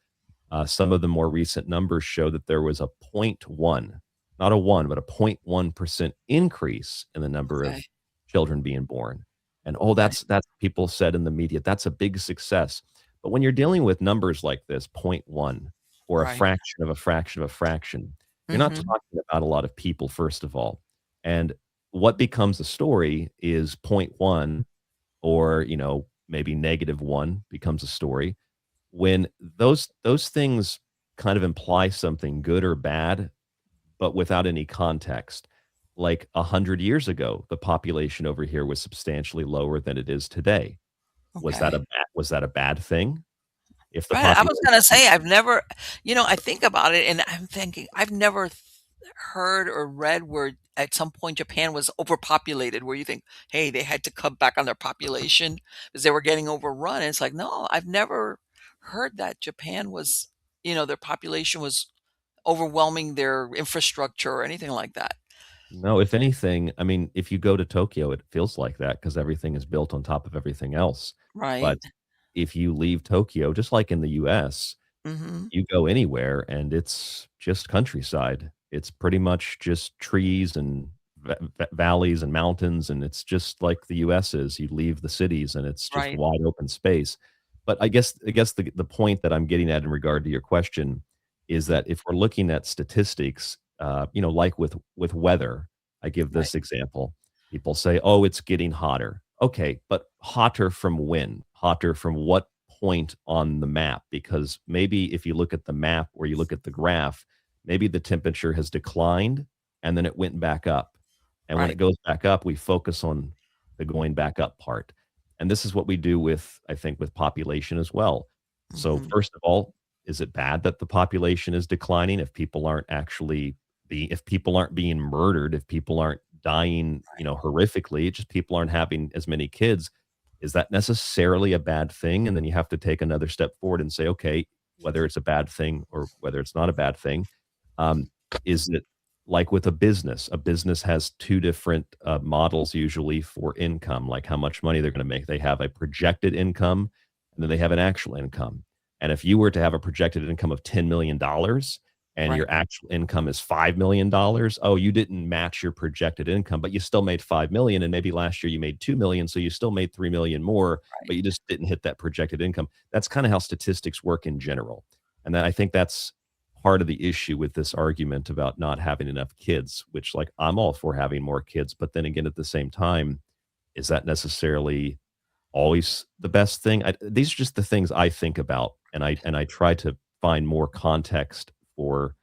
some of the more recent numbers show that there was a point 0.1, not a 1, but a 0.1% increase in the number Okay. of children being born. And, "Oh, Right. that's" people said in the media, "That's a big success." But when you're dealing with numbers like this, point 0.1 or a Right. fraction of a fraction of a fraction, you're not Mhm. talking about a lot of people, first of all. And what becomes a story is point 0.1 or, maybe -1 becomes a story when those things kind of imply something good or bad, but without any context. Like 100 years ago, the population over here was substantially lower than it is today. Okay. Was that a bad thing? If the Right, I was population gonna say I've never I think about it and I'm thinking I've never heard or read where at some point Japan was overpopulated, where you think, "Hey, they had to cut back on their population because they were getting overrun." And it's like, no, I've never heard that Japan was their population was overwhelming their infrastructure or anything like that. No, if anything, I mean, if you go to Tokyo, it feels like that because everything is built on top of everything else. Right? But if you leave Tokyo, just like in the US, Mhm. you go anywhere and it's just countryside. It's pretty much just trees and valleys and mountains, and it's just like the US is. You leave the cities and it's just Right. wide open space. But I guess the point that I'm getting at in regard to your question is Mhm. that if we're looking at statistics, like with weather, I give Right. this example. People say, "Oh, it's getting hotter." Okay, but hotter from when? Hotter from what point on the map? Because maybe if you look at the map or you look at the graph, maybe the temperature has declined and then it went back up. And when it Right. goes back up, we focus on the going back up part. And this is what we do with, I think, with population as well. So, Mhm. first of all, is it bad that the population is declining if people aren't actually if people aren't being murdered, if people aren't dying, horrifically, just people aren't having as many kids? Is that necessarily a bad thing? And then you have to take another step forward and say, okay, whether it's a bad thing or whether it's not a bad thing, um, is it like with a business? A business has two different models usually for income, like how much money they're going to make. They have a projected income and then they have an actual income. And if you were to have a projected income of $10 million and Right. your actual income is $5 million, oh, you didn't match your projected income, but you still made 5 million, and maybe last year you made 2 million, so you still made 3 million more, Right. but you just didn't hit that projected income. That's kind of how statistics work in general. And then I think that's part of the issue with this argument about not having enough kids, which, like, I'm all for having more kids, but then again, at the same time, is that necessarily always the best thing? These are just the things I think about, and I try to find more context for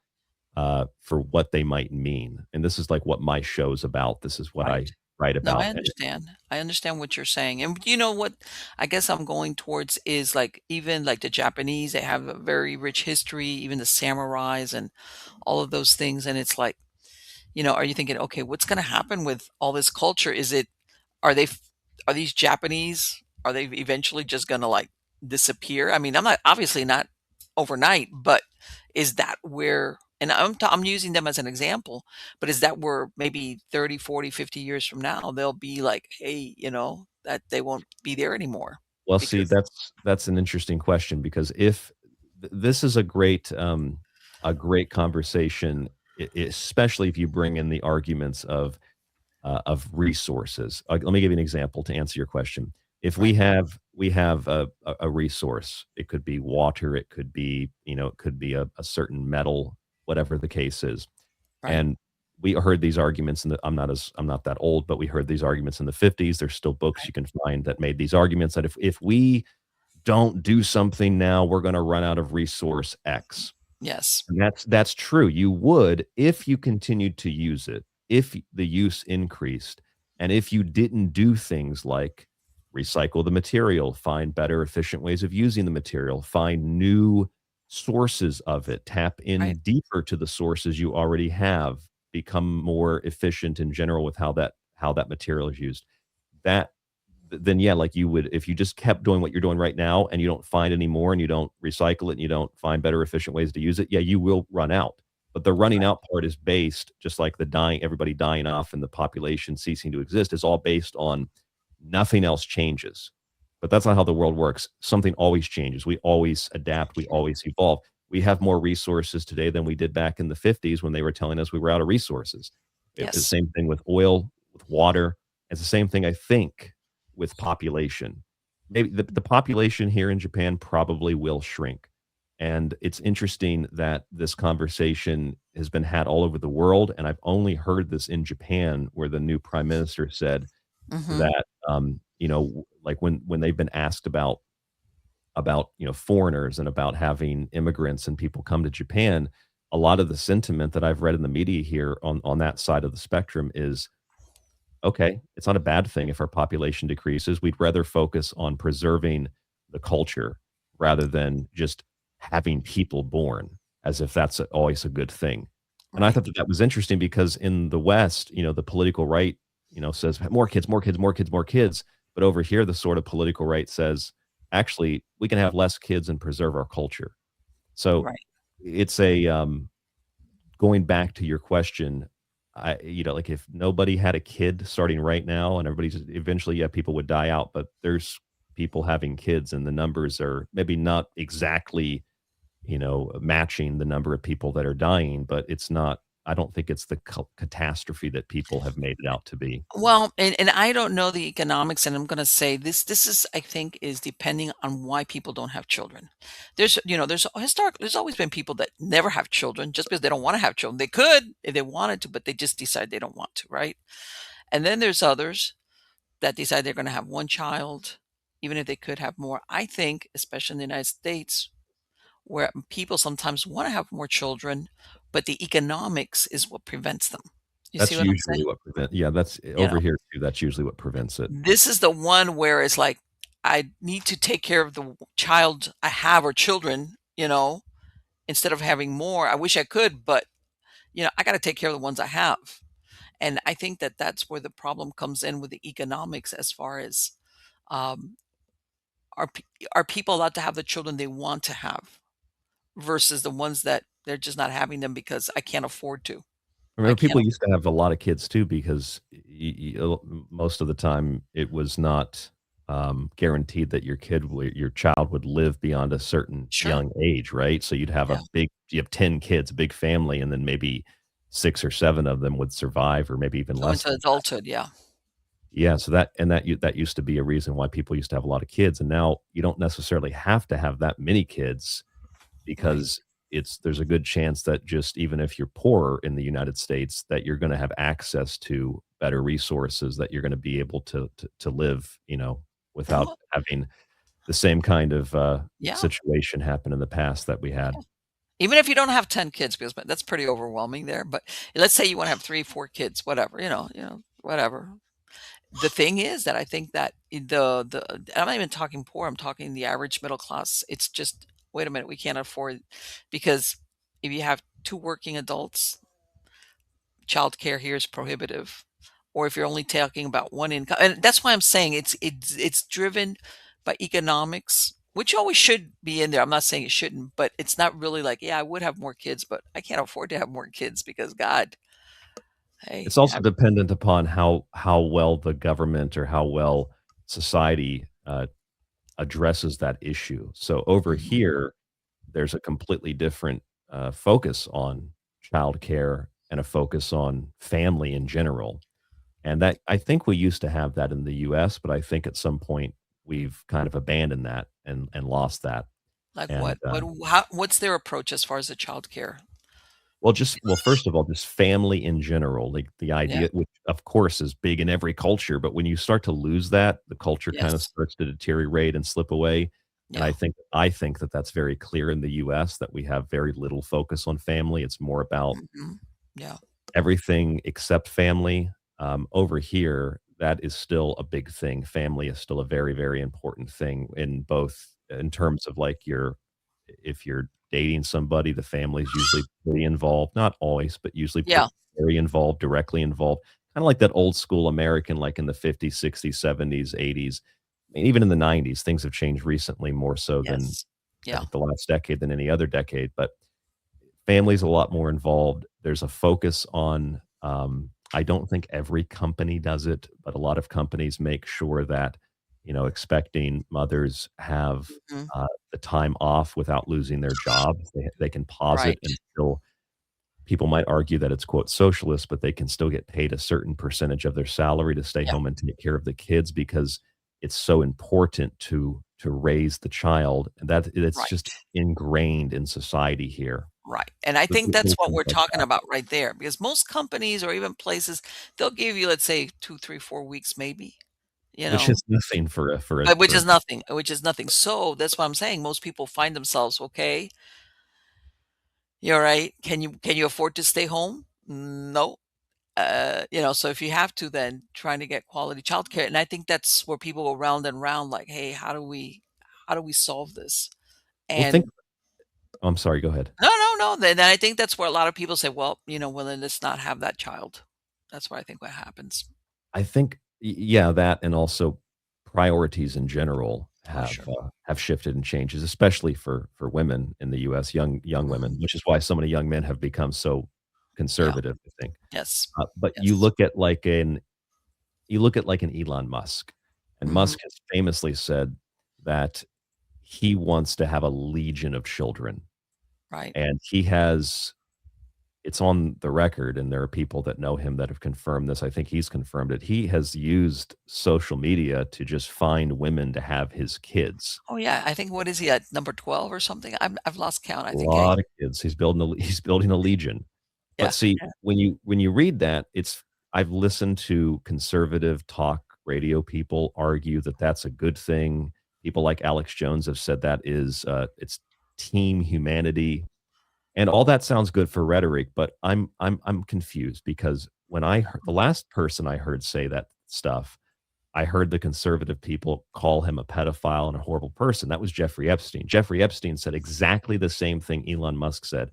what they might mean. And this is like what my show's about. This is what Right. I write No, I about. And understand. I understand what you're saying. And you know what I guess I'm going towards is like even like the Japanese, they have a very rich history, even the samurais and all of those things. And it's like, are you thinking, okay, what's going to happen with all this culture? Are they, f- are these Japanese, are they eventually just going to like disappear? I mean, I'm not obviously not overnight, but is that where, and I'm using them as an example, but is that where maybe 30, 40, 50 years from now, they'll be like, hey, that they won't be there anymore well, see, because, that's an interesting question because if this is a great conversation, especially if you bring in the arguments of resources. Let me give you an example to answer your question. If right, we have a resource, it could be water, it could be it could be a certain metal, whatever the case is, right, and we heard these arguments. I'm not that old, but we heard these arguments in the 50s. There's still books right. you can find that made these arguments that if we don't do something now, we're going to run out of resource X. Yes, And that's true. You would if you continued to use it, if the use increased, and if you didn't do things like recycle the material, find better efficient ways of using the material, find new sources of it, tap right, in deeper to the sources you already have, become more efficient in general with how that material is used. That then yeah, like you would if you just kept doing what you're doing right now and you don't find any more and you don't recycle it and you don't find better efficient ways to use it, yeah, you will run out. But the running out part is based just like the dying everybody dying off and the population ceasing to exist is all based on nothing else changes. But that's not how the world works. Something always changes. We always very adapt, we true. always evolve. We have more resources today than we did back in the 50s when they were telling us we were out of resources. It's the Yes, same thing with oil, with water. It's the same thing, I think, with population. Maybe the population here in Japan probably will shrink. And it's interesting that this conversation has been had all over the world. And I've only heard this in Japan, where the new prime minister said hmm, that, like when they've been asked about foreigners and about having immigrants and people come to Japan, a lot of the sentiment that I've read in the media here on that side of the spectrum is okay, it's not a bad thing if our population decreases. We'd rather focus on preserving the culture rather than just having people born as if that's always a good thing. And I right, thought that that was interesting because in the West, the political right, says more kids, more kids, more kids, more kids. But over here, the sort of political right says, actually, we can have less kids and preserve our culture. So right, it's going back to your question, like if nobody had a kid starting right now and everybody's eventually, yeah, people would die out, but there's people having kids and the numbers are maybe not exactly, matching the number of people that are dying, but it's not I don't think it's the catastrophe that people have made it out to be. Well, and I don't know the economics, and I'm gonna say this is I think is depending on why people don't have children. There's always been people that never have children just because they don't wanna have children. They could if they wanted to, but they just decide they don't want to, right? And then there's others that decide they're gonna have 1 child, even if they could have more. I think, especially in the United States, where people sometimes wanna have more children, but the economics is what prevents them. You see That's what I'm usually saying? what yeah, that's You know? over here too, that's usually what prevents it. This is the one where it's like, I need to take care of the child I have or children, instead of having more. I wish I could, but, I gotta take care of the ones I have. And I think that that's where the problem comes in with the economics as far as, um, are p are people allowed to have the children they want to have versus the ones that they're just not having them because I can't afford to. I I remember can't people afford used to have a lot of kids too because most of the time it was not guaranteed that your child would live beyond a certain Sure. young age, right? So Yeah. you have 10 kids, a big family, and then maybe 6 or 7 of them would survive, or maybe even Go less into than that. adulthood, yeah. Yeah, so that used to be a reason why people used to have a lot of kids, and now you don't necessarily have to have that many kids Right. because there's a good chance that just even if you're poorer in the United States, that you're gonna have access to better resources, that you're gonna be able to live, without Well, having the same kind of, yeah. situation happen in the past that we had. Even if you don't have 10 kids, because that's pretty overwhelming there, but let's say you wanna have 3, 4 kids, whatever, whatever. The thing is that I think that I'm not even talking poor, I'm talking the average middle class. It's just, "Wait a minute, we can't afford," because if you have 2 working adults, childcare here is prohibitive, or if you're only talking about 1 income, and that's why I'm saying it's driven by economics, which always should be in there. I'm not saying it shouldn't, but it's not really like, "Yeah, I would have more kids, but I can't afford to have more kids because God, hey, It's also dependent upon how well the government or how well society, addresses that issue. So over Mhm, here, there's a completely different focus on childcare and a focus on family in general. And that I think we used to have that in the US, but I think at some point we've kind of abandoned that and lost that. like And what's their approach as far as the childcare? first of all, just family in general, like the Yeah, idea, which of course is big in every culture, but when you start to lose that, the culture kind of yes, starts to deteriorate and slip away. And yeah, I think that that's very clear in the US that we have very little focus on family. It's more about mhm, yeah, everything except family. Over here, that is still a big thing. Family is still a very, very important thing in both in terms of like if you're dating somebody, the family is usually pretty involved. Not always, but usually yeah, very involved, directly involved. Kind of like that old school American, like in the 50s, 60s, 70s, 80s, and even in the 90s. Things have changed recently more so than yes, I yeah, think the last decade than any other decade. But family's a lot more involved. There's a focus on, I don't think every company does it, but a lot of companies make sure that, expecting mothers have, mhm, the time off without losing their job. They can pause it right, and still people might argue that it's, quote, "socialist," but they can still get paid a certain percentage of their salary to stay yeah, home and take care of the kids because it's so important to raise the child, and that it's just right. ingrained in society here. Right, and I With think that's little what things we're like talking that, about right there, because most companies or even places, they'll give you, let's say, 2, 3, 4 weeks maybe, you which know, is nothing for a but which for is an nothing, which is nothing. So, that's what I'm saying, most people find themselves, "Okay, you're right. Can you afford to stay home? No." So if you have to, then trying to get quality childcare, and I think that's where people go round and round like, "Hey, how do we solve this?" well, think And I'm sorry, go ahead. no, no, no. Then I think that's where a lot of people say, well, well, then let's not have that child. That's what I think what happens. I think yeah, that and also priorities in general Oh, sure. have shifted and changes, especially for women in the US, young women, Mhm. which is why so many young men have become so Yeah. conservative, I think. Yes. But Yes. you look at like an Elon Musk, and Mhm. Musk has famously said that he wants to have a legion of children, Right. and he has it's on the record, and there are people that know him that have confirmed this. I think he's confirmed it. He has used social media to just find women to have his kids. Oh, yeah, I think what is he at number 12 or something? I've lost count. I A think I lot of kids. He's building a legion. But yeah, see, yeah, when you read that, it's I've listened to conservative talk radio people argue that that's a good thing. People like Alex Jones have said that is, it's team humanity, and all that sounds good for rhetoric, but I'm confused because when I heard the last person I heard say that stuff, I heard the conservative people call him a pedophile and a horrible person. That was Jeffrey Epstein. Jeffrey Epstein said exactly the same thing Elon Musk said,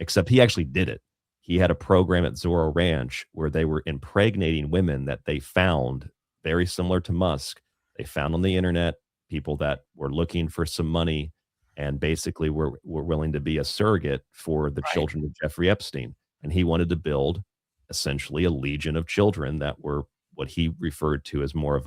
except he actually did it. He had a program at Zorro Ranch where they were impregnating women that they found very similar to Musk. They found on the internet people that were looking for some money and basically were willing to be a surrogate for the right. children of Jeffrey Epstein. And he wanted to build essentially a legion of children that were what he referred to as more of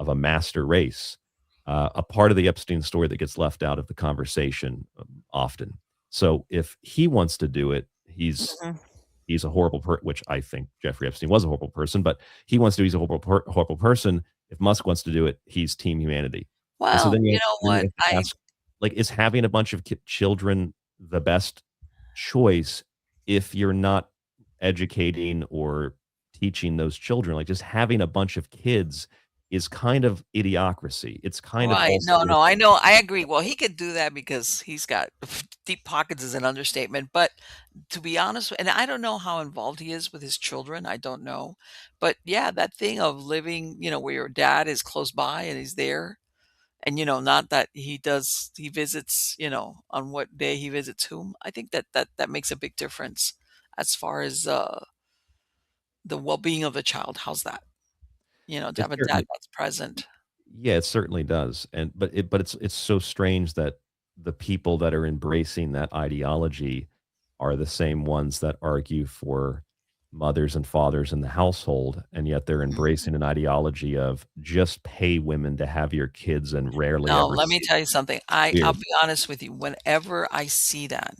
a master race, a part of the Epstein story that gets left out of the conversation often. So if he wants to do it, Mhm. he's a horrible which I think Jeffrey Epstein was a horrible person, but he wants to. He's a horrible person. If Musk wants to do it, he's Team Humanity. And so Well, you know then you what? have to ask, like, is having a bunch of children the best choice if you're not educating or teaching those children? Like, just having a bunch of kids is kind of idiocracy. It's kind of Right. also No, no, I know, I agree. Well, he could do that because he's got deep pockets is an understatement, but to be honest, and I don't know how involved he is with his children, I don't know. But yeah, that thing of living, where your dad is close by and he's there, and not that he visits, on what day he visits whom. I think that makes a big difference as far as the well-being of the child. How's that? To it have a dad certainly that's present. yeah, it certainly does, and but it's so strange that the people that are embracing that ideology are the same ones that argue for mothers and fathers in the household, and yet they're embracing an ideology of just pay women to have your kids and rarely No, ever let me see tell you something. I'll weird. be honest with you. Whenever I see that,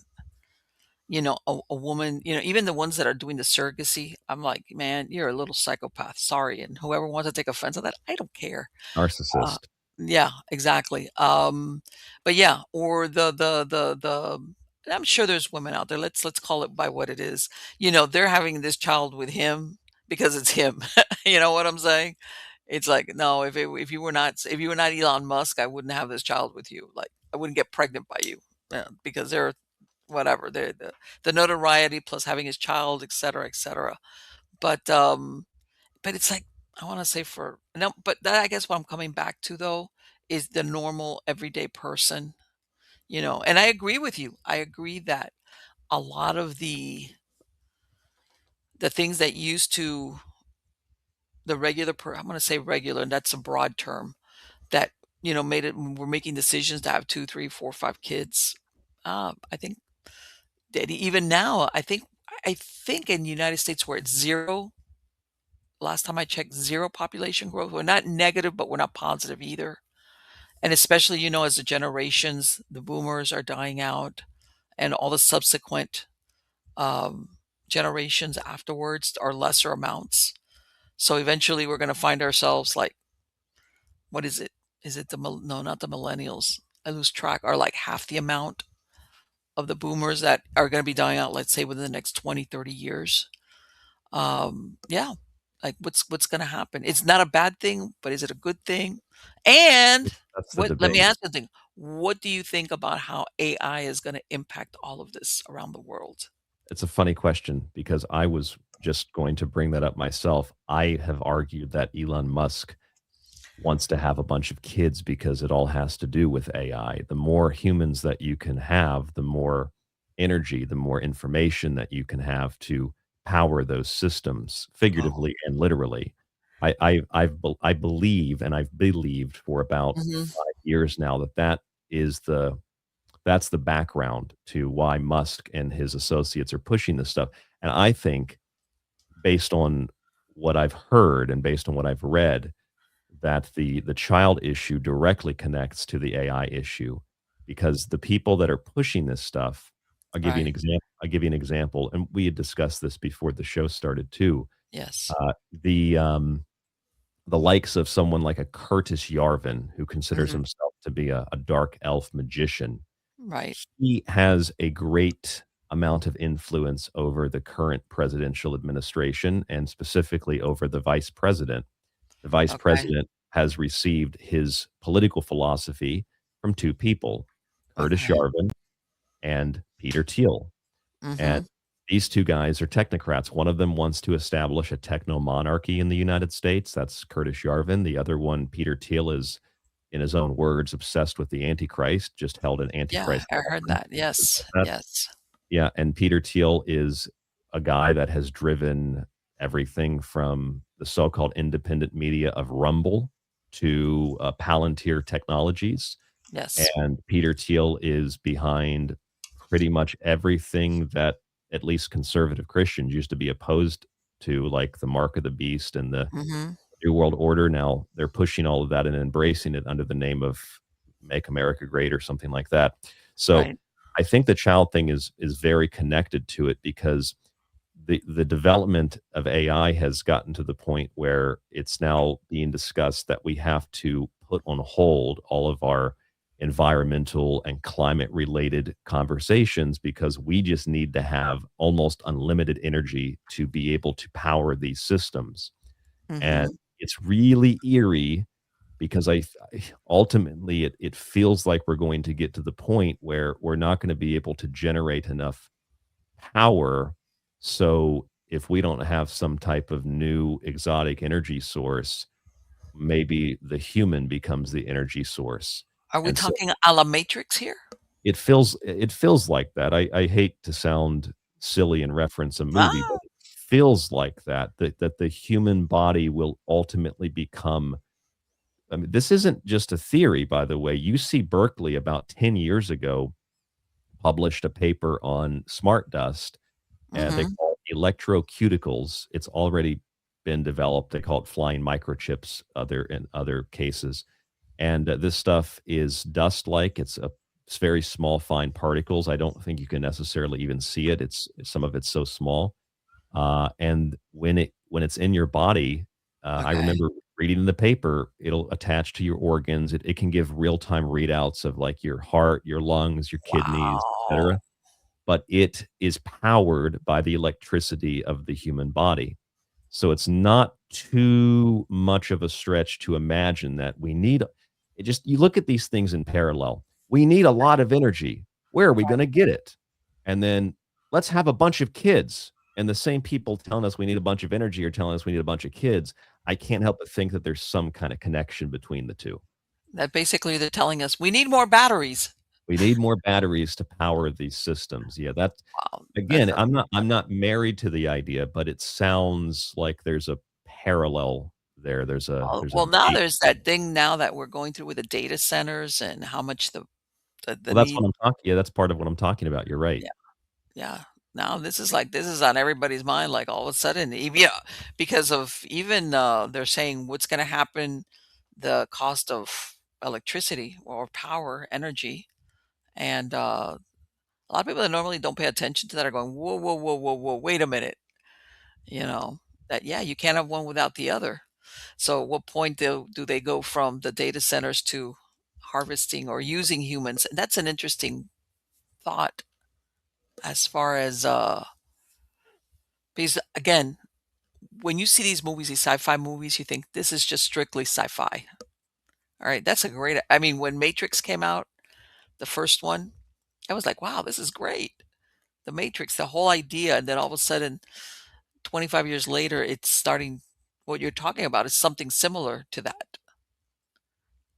a woman, even the ones that are doing the surrogacy, I'm like, man, you're a little psychopath. Sorry. And whoever wants to take offense of that, I don't care. Uh, Narcissist. yeah, exactly. But yeah, or and I'm sure there's women out there. Let's call it by what it is. They're having this child with him because it's him. You know what I'm saying? It's like, no, if you were not Elon Musk, I wouldn't have this child with you. Like, I wouldn't get pregnant by you, because they're whatever the notoriety plus having his child, et cetera, et cetera. But it's like, I want to say for no, but that, I guess what I'm coming back to though is the normal everyday person. And I agree with you. I agree that a lot of the things that used to the regular I'm going to say regular, and that's a broad term, that made it we're making decisions to have two, three, four, five kids. I think that even now, I think in the United States where it's zero, last time I checked, zero population growth. We're not negative, but we're not positive either. And especially, as the generations, the boomers are dying out, and all the subsequent um, generations afterwards are lesser amounts. So eventually, we're going to find ourselves like, what is it? Is it no, not the millennials? I lose track. Are like half the amount of the boomers that are going to be dying out, let's say within the next 20, 30 years. Yeah, like what's going to happen? It's not a bad thing, but is it a good thing? And That's the what, let me debate. ask you something. What do you think about how AI is going to impact all of this around the world? It's a funny question because I was just going to bring that up myself. I have argued that Elon Musk wants to have a bunch of kids because it all has to do with AI. The more humans that you can have, the more energy, the more information that you can have to power those systems, Oh, figuratively and literally. I believe, and I've believed for about mhm. 5 years now that is the that's the background to why Musk and his associates are pushing this stuff. And I think, based on what I've heard and based on what I've read, that the child issue directly connects to the AI issue because the people that are pushing this stuff Right. I'll give you an example, and we had discussed this before the show started too. Yes. Uh, the, the likes of someone like a Curtis Yarvin, who considers Mhm. himself to be a dark elf magician. Right. He has a great amount of influence over the current presidential administration and specifically over the vice president. The vice Okay. president has received his political philosophy from 2 people, Curtis Okay. Yarvin and Peter Thiel. And Mhm. these 2 guys are technocrats. One of them wants to establish a techno-monarchy in the United States. That's Curtis Yarvin. The other one, Peter Thiel, is, in his own words, obsessed with the Antichrist, just held an Yeah, Antichrist I heard conference that. and things Yes. like that. Yes. Yeah, and Peter Thiel is a guy that has driven everything from the so-called independent media of Rumble to, Palantir Technologies, Yes. and Peter Thiel is behind pretty much everything that at least conservative Christians used to be opposed to, like the mark of the beast and the Mhm. New World Order. Now they're pushing all of that and embracing it under the name of Make America Great or something like that. So Right. I think the child thing is very connected to it because the development of AI has gotten to the point where it's now being discussed that we have to put on hold all of our environmental and climate related conversations because we just need to have almost unlimited energy to be able to power these systems. And Mhm. it's really eerie because ultimately it feels like we're going to get to the point where we're not going to be able to generate enough power. So if we don't have some type of new exotic energy source, maybe the human becomes the energy source. Are we And so talking a la Matrix here? it feels like that. I hate to sound silly and reference a movie, but Ah! it feels like that the human body will ultimately become. I mean, this isn't just a theory, by the way. UC Berkeley about 10 years ago published a paper on smart dust. They Mhm. call it electrocuticles. It's already been developed. They call it flying microchips in other cases. And, this stuff is dust-like. It's very small, fine particles. I don't think you can necessarily even see it. Some of it's so small. And when it's in your body, I Okay. remember reading in the paper, it'll attach to your organs. It can give real-time readouts of, like, your heart, your lungs, your kidneys, Wow. etcetera, but it is powered by the electricity of the human body. So it's not too much of a stretch to imagine that we need it just you look at these things in parallel. We need a lot of energy. Where are we gonna get it? And then let's have a bunch of kids. And the same people telling us we need a bunch of energy are telling us we need a bunch of kids. I can't help but think that there's some kind of connection between the 2. That basically they're telling us, "We need more batteries." We need more batteries to power these systems. Yeah, that's Wow. That's again, a I'm not married to the idea, but it sounds like there's a parallel there. There's a well, now date. there's that thing now that we're going through with the data centers and how much the Well, that's need. what I'm talking yeah, that's part of what I'm talking about. You're right. Yeah. Yeah. Now this is on everybody's mind, like, all of a sudden, yeah, because of even, they're saying what's gonna happen, the cost of electricity or power, energy, and, a lot of people that normally don't pay attention to that are going, "Whoa, whoa, whoa, whoa, whoa, wait a minute," you know, that, yeah, you can't have one without the other. So at what point do they go from the data centers to harvesting or using humans? And that's an interesting thought as far as, because again, when you see these movies, these sci-fi movies, you think this is just strictly sci-fi. All right, that's a great. I mean, when Matrix came out, the first one, I was like, wow, this is great. The Matrix, the whole idea, and then all of a sudden, 25 years later, it's starting. What you're talking about is something similar to that,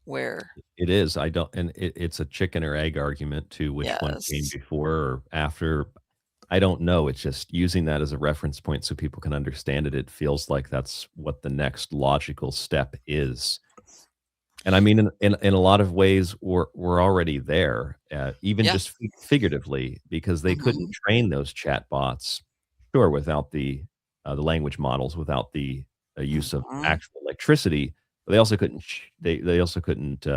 where It is. I don't and it's a chicken or egg argument to which one came yes, before or after. I don't know. It's just using that as a reference point so people can understand it. It feels like that's what the next logical step is. And I mean, in a lot of ways, we're already there, even yeah, just figuratively, because they couldn't hmm train those chatbots, sure, without the language models, without the use of hmm actual electricity, but they also couldn't,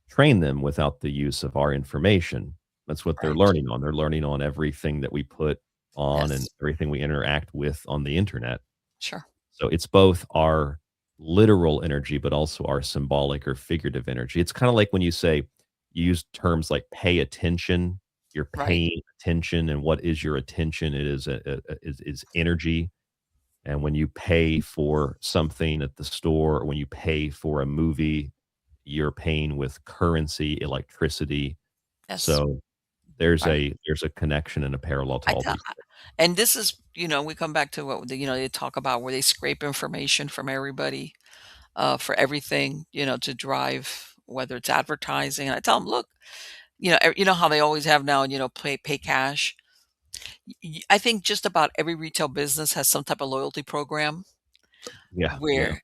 train them without the use of our information. That's what they're Right. learning on. They're learning on everything that we put on and Yes. everything we interact with on the internet. Sure. So it's both our literal energy, but also our symbolic or figurative energy. It's kind of like when you say you use terms like pay attention, you're Right. paying attention, and what is your attention? It is is energy. And when you pay for something at the store or when you pay for a movie, you're paying with currency, electricity. Yes. So Right. there's a connection and a parallel to I all tell these things. and this is, we come back to what they talk about where they scrape information from everybody, for everything, to drive, whether it's advertising. I tell them, look, you know how they always have now, pay cash. I think just about every retail business has some type of loyalty program Yeah, yeah. where,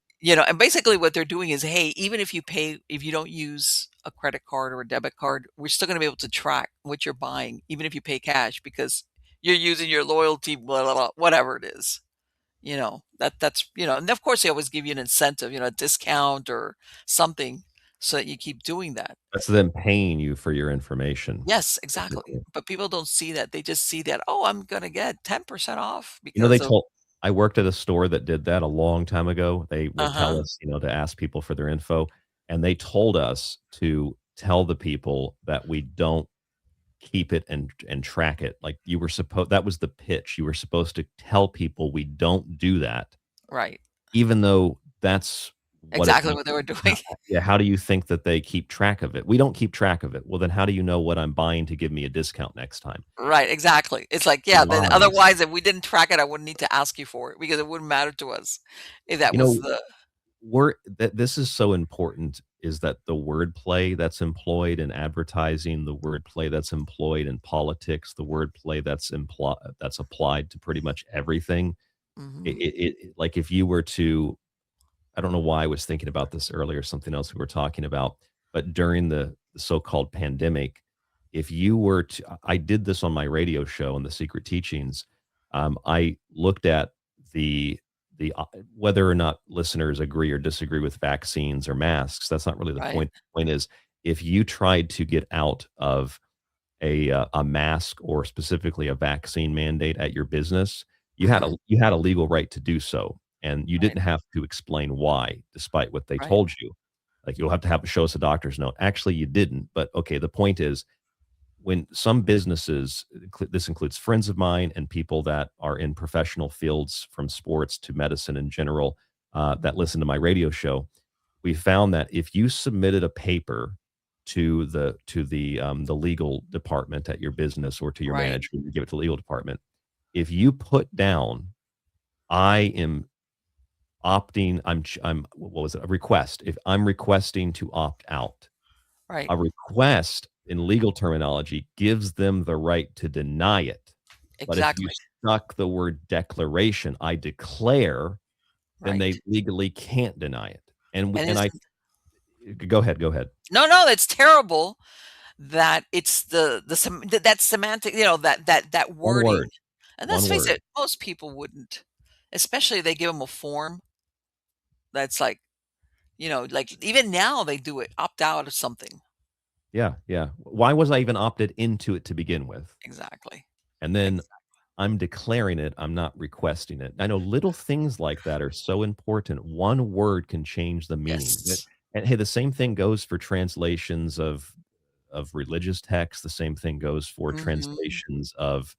and basically what they're doing is, hey, even if you don't use a credit card or a debit card, we're still going to be able to track what you're buying, even if you pay cash, because you're using your loyalty, blah, blah, blah, whatever it is. And of course they always give you an incentive, a discount or something so that you keep doing that. That's them paying you for your information, Yes, exactly. basically. But people don't see that. They just see that, oh, I'm going to get 10% off You know, they because of, told I worked at a store that did that a long time ago. They would tell uh-huh, us, to ask people for their info, and they told us to tell the people that we don't keep it and track it. Like, you were supposed that was the pitch. You were supposed to tell people we don't do that, right. even though that's what it Exactly what they were how doing. yeah, how do you think that they keep track of it? We don't keep track of it. Well, then how do you know what I'm buying to give me a discount next time? Right, exactly. It's like, yeah, then Lies. otherwise if we didn't track it, I wouldn't need to ask you for it because it wouldn't matter to us if that You was know, the that this is so important is that the wordplay that's employed in advertising, the wordplay that's employed in politics, the wordplay that's applied to pretty much everything. Mhm. Like, if you were to I don't know why I was thinking about this earlier, something else we were talking about, but during the so-called pandemic, if you were to I did this on my radio show on The Secret Teachings. I looked at the whether or not listeners agree or disagree with vaccines or masks. That's not really the Right. point. The point is, if you tried to get out of a mask or specifically a vaccine mandate at your business, Mhm. you had a legal right to do so, and you Right. didn't have to explain why, despite what they Right. told you. Like, you'll have to show us a doctor's note. Actually, you didn't, but okay, the point is, when some businesses, this includes friends of mine and people that are in professional fields from sports to medicine in general, that listen to my radio show, we found that if you submitted a paper to the legal department at your business or to your Right. manager, you give it to the legal department. If you put down, I am I'm what was it? A request. If I'm requesting to opt out, Right. a request in legal terminology gives them the right to deny it. But if you Exactly. stuck the word declaration, I declare, then they Right. legally can't deny it. And And it's I go ahead, go ahead. no, no, it's terrible that it's that semantic, that One wording. word, And let's one face word. it, most people wouldn't, especially if they give them a form that's like, like even now they do it, opt out of something. Yeah, yeah. Why was I even opted into it to begin with? Exactly. And then Exactly. I'm declaring it, I'm not requesting it. I know little things like that are so important. One word can change the meaning. Yes. And hey, the same thing goes for translations of religious texts. The same thing goes for Mhm. translations of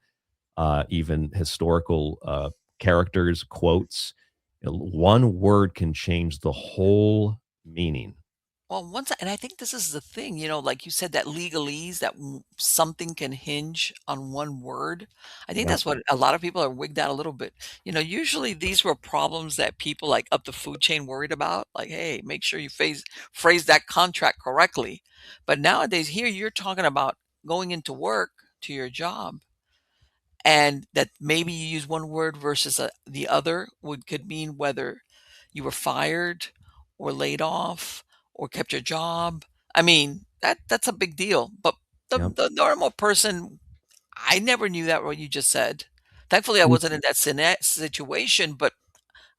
even historical characters, quotes. One word can change the whole meaning. Well, and I think this is the thing, like you said, that legalese, that something can hinge on one word. I think Yep. that's what a lot of people are wigged out a little bit. Usually these were problems that people like up the food chain worried about. Like, hey, make sure you phrase that contract correctly. But nowadays, here you're talking about going into work to your job, and that maybe you use one word versus the other could mean whether you were fired or laid off or kept your job. I mean, that's a big deal. But Yep. the normal person, I never knew that what you just said. Thankfully, I wasn't in that situation, but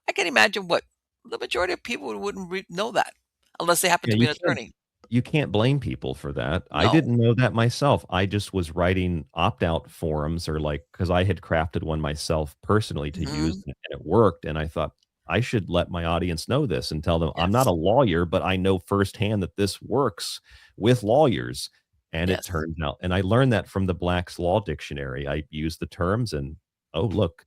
I can imagine what the majority of people wouldn't know that unless they happen Yeah, to be you an can't attorney. You can't blame people for that. I No. didn't know that myself. I just was writing opt-out forums or like because I had crafted one myself personally to use Mhm. and it worked, and I thought, "I should let my audience know this and tell them I'm not a Yes. lawyer, but I know firsthand that this works with lawyers." And it Yes. turns out and I learned that from the Black's Law Dictionary. I used the terms and, "Oh, look,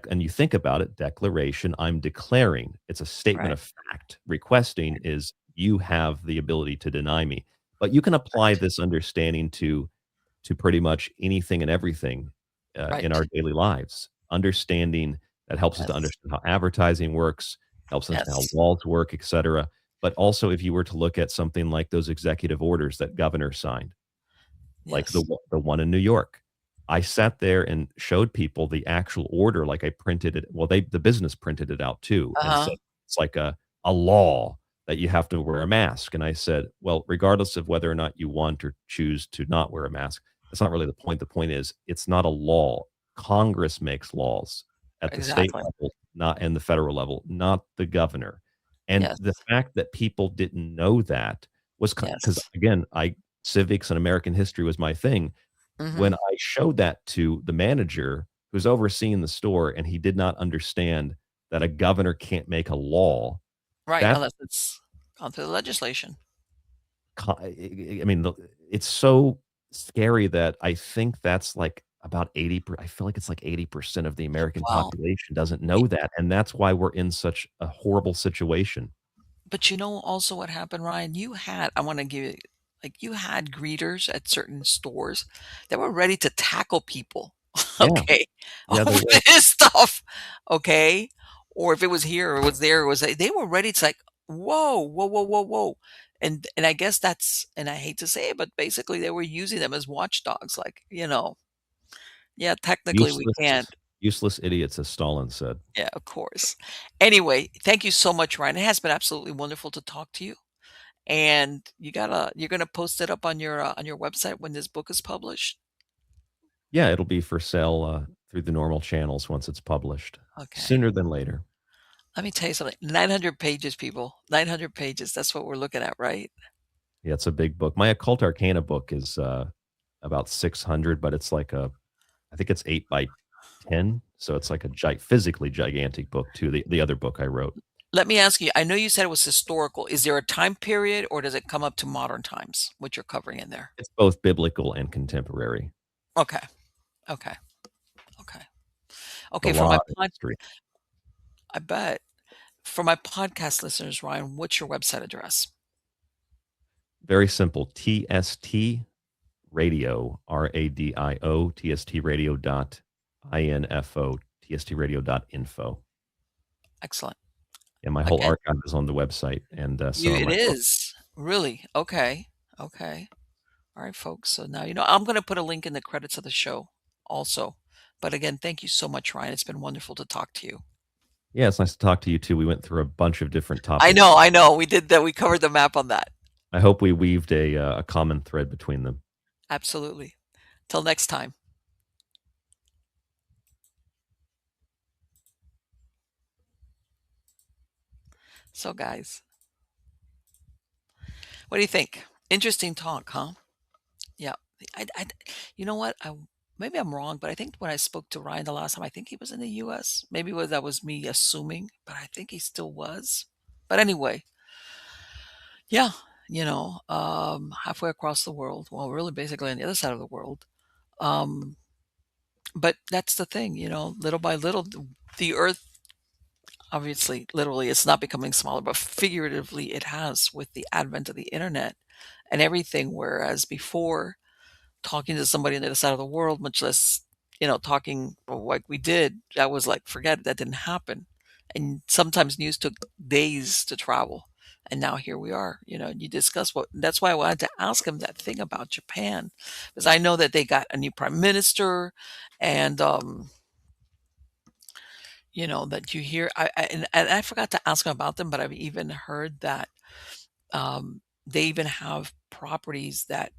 and you think about it, declaration, I'm declaring. It's a statement Right. of fact. Requesting is you have the ability to deny me. But you can apply Right. this understanding to pretty much anything and everything in our Right. daily lives. Understanding that helps us to Yes. understand how advertising works, helps us understand how Yes. laws work, etc. But also, if you were to look at something like those executive orders that governor signed, like Yes. the one in New York. I sat there and showed people the actual order, like I printed it well, the business printed it out too and Uh-huh. said, "It's like a law that you have to wear a mask," and I said, "Well, regardless of whether or not you want or choose to not wear a mask, that's not really the point. The point is, it's not a law. Congress makes laws at the state Exactly. level, not and the federal level, not the governor." And the Yes. fact that people didn't know that was because Yes. again, I civics and American history was my thing. When Mhm. I showed that to the manager who's overseeing the store and he did not understand that a governor can't make a law, Right, that unless it's gone through the legislation. I mean, it's so scary that I think that's like about 80 per I feel like it's like 80% of the American Well, population doesn't y know that, and that's why we're in such a horrible situation. but you know also what happened, Ryan? I wanna give you like, you had greeters at certain stores that were ready to tackle people, Yeah, okay, yeah, over they were. this stuff, okay? Or if it was here or it was there, it was they were ready to like, "Whoa, whoa, whoa, whoa, whoa," and I guess that's and I hate to say it, but basically they were using them as watchdogs, like, yeah, technically we can't. Useless useless idiots, as Stalin said. Yeah, of course. Anyway, thank you so much, Ryan. It has been absolutely wonderful to talk to you. And you're gonna post it up on your website when this book is published? Yeah, it'll be for sale, through the normal channels once it's published, Okay. sooner than later. Let me tell you something. 900 pages, people. 900 pages. That's what we're looking at, right? Yeah, it's a big book. My Occult Arcana book is, about 600, but it's like I think it's 8 by 10, so it's like a physically gigantic book too, the other book I wrote. Let me ask you, I know you said it was historical. Is there a time period or does it come up to modern times, what you're covering in there? It's both biblical and contemporary. Okay. Okay. Okay. A Okay, lot of history. I bet. For my podcast listeners, Ryan, what's your website address? Very simple, TST Radio, RADIO, TSTradio dot info, TSTradio dot info. Excellent. And my whole Again, archive is on the website and, some you of it my books. is. Really? Okay. Okay. All right, folks. So now you know I'm going to put a link in the credits of the show also. But again, thank you so much, Ryan. It's been wonderful to talk to you. Yeah, it's nice to talk to you too. We went through a bunch of different I topics. know, I know. We did that. We covered the map on that. I hope we weaved a common thread between them. Absolutely. Till next time. So, guys, what do you think? Interesting talk, huh? Yeah. I you know what? Maybe I'm wrong, but I think when I spoke to Ryan the last time, I think he was in the US. Maybe that was me assuming, but I think he still was. But anyway, yeah, halfway across the world. Well, really basically on the other side of the world. Um, but that's the thing, little by little, the earth, obviously, literally, it's not becoming smaller, but figuratively, it has with the advent of the internet and everything. Whereas before, talking to somebody on the other side of the world, much less, talking like we did, that was like, forget it, that didn't happen. And sometimes news took days to travel. And now here we are, you discuss that's why I wanted to ask him that thing about Japan, because I know that they got a new prime minister and, that you hear, and I forgot to ask him about them, but I've even heard that, they even have properties that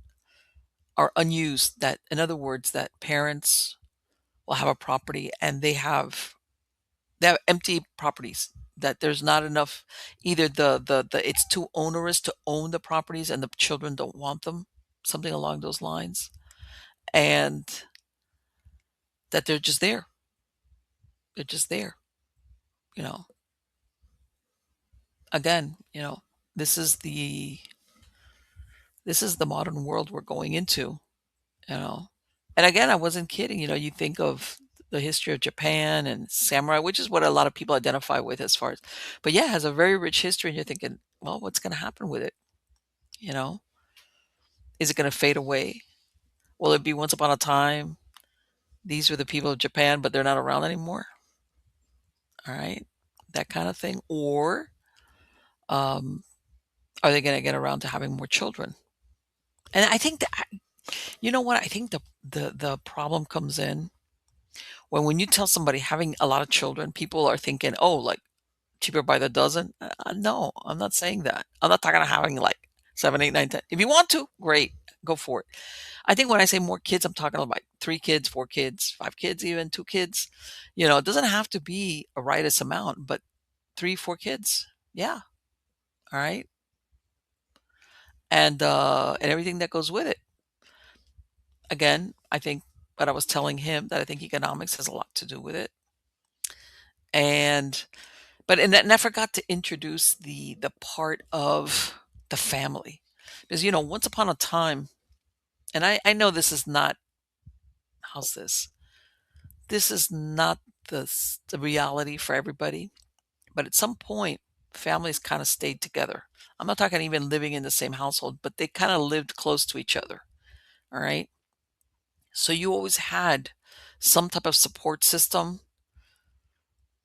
are unused, that, in other words, that parents will have a property and they have empty properties. that there's not enough, either the it's too onerous to own the properties and the children don't want them, something along those lines, and that they're just there. They're just there, you know. Again, this is the this is the modern world we're going into, you know. And again, I wasn't kidding. You think of the history of Japan and samurai, which is what a lot of people identify with as far as, but yeah, it has a very rich history. And you're thinking, well, what's going to happen with it? You know, is it going to fade away? Will it be once upon a time? These were the people of Japan, but they're not around anymore. All right. That kind of thing. Or um, are they going to get around to having more children? And I think that, you know what? I think the problem comes in when you tell somebody having a lot of children, people are thinking, oh, like cheaper by the dozen. No, I'm not saying that. I'm not talking about having like seven, eight, nine, 10. If you want to, great, go for it. I think when I say more kids, I'm talking about like 3 kids, 4 kids, 5 kids, even 2 kids. It doesn't have to be a riotous amount, but 3, 4 kids. Yeah. All right. And everything that goes with it. Again, I think what I was telling him, that I think economics has a lot to do with it. And and I forgot to introduce the part of the family. Because once upon a time, and I know this is not, how's this? This is not the reality for everybody, but at some point, families kind of stayed together. I'm not talking even living in the same household, but they kind of lived close to each other. All right. So you always had some type of support system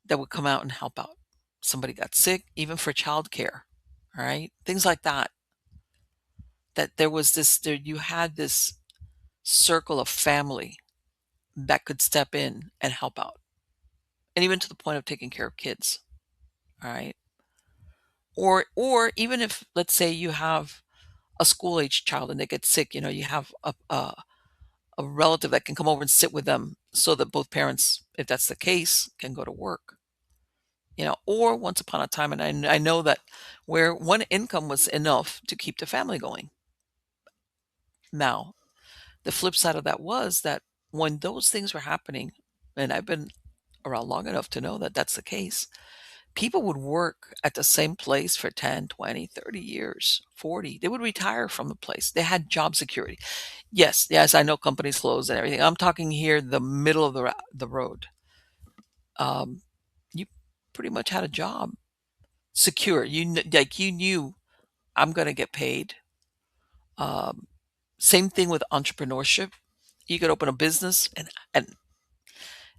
that would come out and help out. Somebody got sick, even for childcare. All right. Things like that. That there was there, you had this circle of family that could step in and help out. And even to the point of taking care of kids. All right. Or even if, let's say, you have a school age child and they get sick, you have a relative that can come over and sit with them so that both parents, if that's the case, can go to work. Or once upon a time, and I know that where one income was enough to keep the family going. Now, the flip side of that was that when those things were happening, and I've been around long enough to know that that's the case, people would work at the same place for 10, 20, 30 years, 40. They would retire from the place. They had job security. Yes, yes, I know companies closed and everything. I'm talking here the middle of the road. Um, you pretty much had a job secure. Like you knew, I'm going to get paid. Um, Same thing with entrepreneurship. You could open a business, and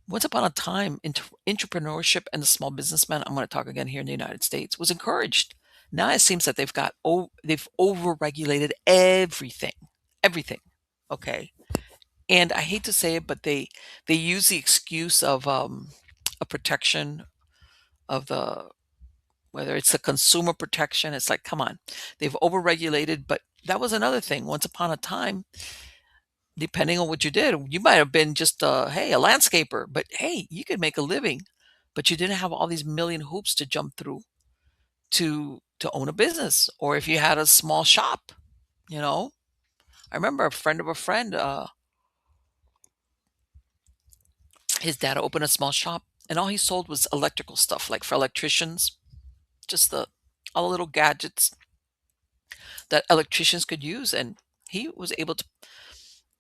once upon a time, entrepreneurship and the small businessman, I'm going to talk again here in the United States, was encouraged. Now it seems that they've overregulated everything, everything. Okay, and I hate to say it, but they use the excuse of a protection of the, whether it's the consumer protection. It's like, come on, they've overregulated. But that was another thing. Once upon a time, depending on what you did, you might have been just a landscaper, but hey, you could make a living, but you didn't have all these million hoops to jump through to own a business. Or if you had a small shop, you know. I remember a friend of a friend, his dad opened a small shop, and all he sold was electrical stuff, like for electricians, just the all the little gadgets that electricians could use. And he was able to,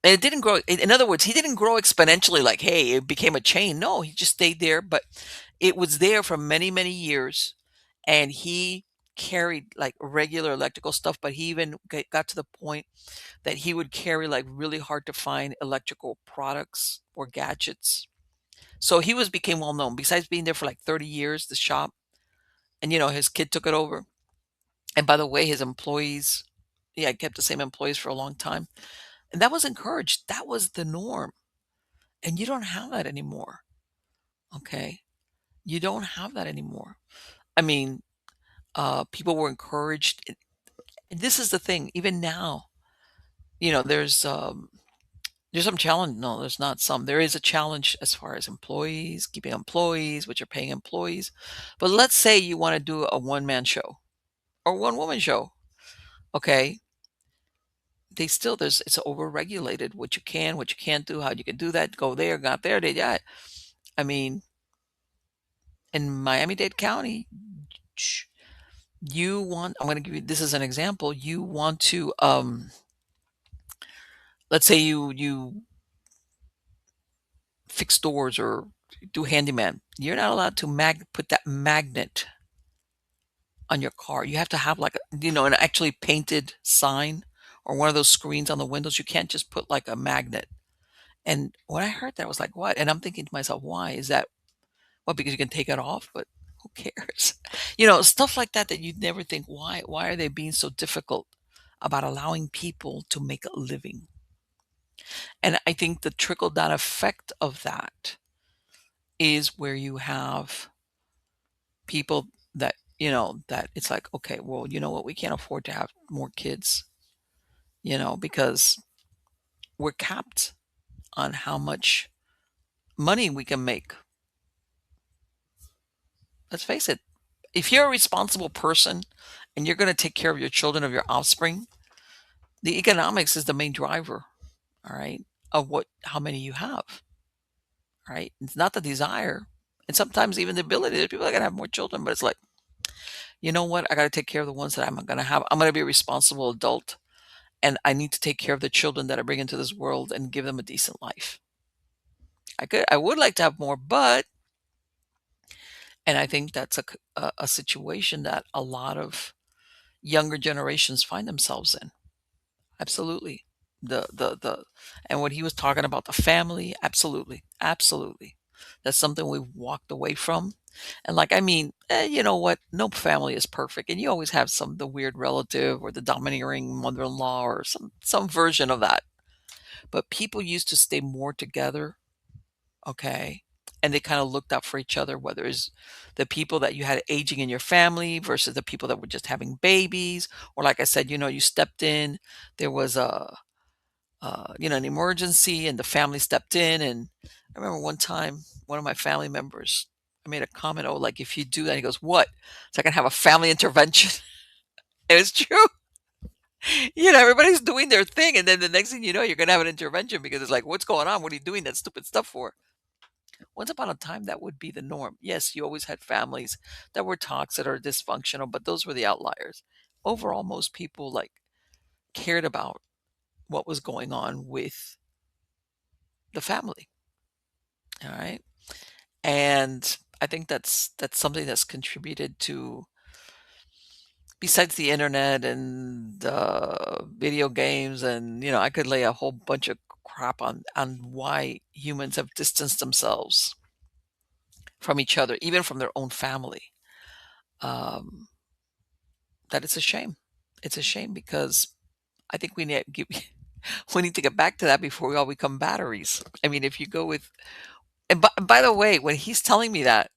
and it didn't grow. In other words, he didn't grow exponentially like, hey, it became a chain. No, he just stayed there, but it was there for many, many years. And he carried like regular electrical stuff, but he even got to the point that he would carry like really hard to find electrical products or gadgets. So he became well known. Besides being there for like 30 years, the shop, and his kid took it over. And by the way, his employees, yeah, kept the same employees for a long time. And that was encouraged. That was the norm. And you don't have that anymore. Okay. You don't have that anymore. I mean, people were encouraged. And this is the thing, even now, there's There's some challenge. No, there's not some. There is a challenge as far as employees, keeping employees, which are paying employees. But let's say you want to do a one-man show or one-woman show. Okay, they still there's it's over-regulated what you can't do, how you can do that, go there, got there, they got. I mean, in Miami-Dade County, you want. I'm going to give you this as an example. You want to let's say you fix doors or do handyman. You're not allowed to put that magnet on your car. You have to have like an actually painted sign or one of those screens on the windows. You can't just put like a magnet. And when I heard that, I was like, what? And I'm thinking to myself, why is that? Well, because you can take it off, but who cares? Stuff like that you'd never think, why are they being so difficult about allowing people to make a living? And I think the trickle down effect of that is where you have people that it's like, okay, well, you know what, we can't afford to have more kids, because we're capped on how much money we can make. Let's face it, if you're a responsible person and you're going to take care of your children, of your offspring, the economics is the main driver, all right, of how many you have, right? It's not the desire, and sometimes even the ability. There's people that gotta have more children, but it's like, you know what, I got to take care of the ones that I'm going to have. I'm going to be a responsible adult, and I need to take care of the children that I bring into this world and give them a decent life. I would like to have more, but and I think that's a situation that a lot of younger generations find themselves in. Absolutely. The and what he was talking about, the family, absolutely. Absolutely. That's something we've walked away from. And like, I mean, you know what? No family is perfect. And you always have the weird relative or the domineering mother-in-law or some version of that. But people used to stay more together, okay? And they kind of looked out for each other, whether it's the people that you had aging in your family versus the people that were just having babies, or like I said, you stepped in. There was an emergency, and the family stepped in. And I remember one time, one of my family members, I made a comment, oh, like if you do that, he goes, what? So I can have a family intervention. It was true. Everybody's doing their thing, and then the next thing you know, you're gonna have an intervention because it's like, what's going on? What are you doing that stupid stuff for? Once upon a time, that would be the norm. Yes, you always had families that were toxic or dysfunctional, but those were the outliers. Overall, most people cared about what was going on with the family. All right. And I think that's something that's contributed to, besides the internet and video games, and I could lay a whole bunch of crap on why humans have distanced themselves from each other, even from their own family. Um, that it's a shame. It's a shame because I think we need to get back to that before we all become batteries. I mean, if you go with, and by the way, when he's telling me that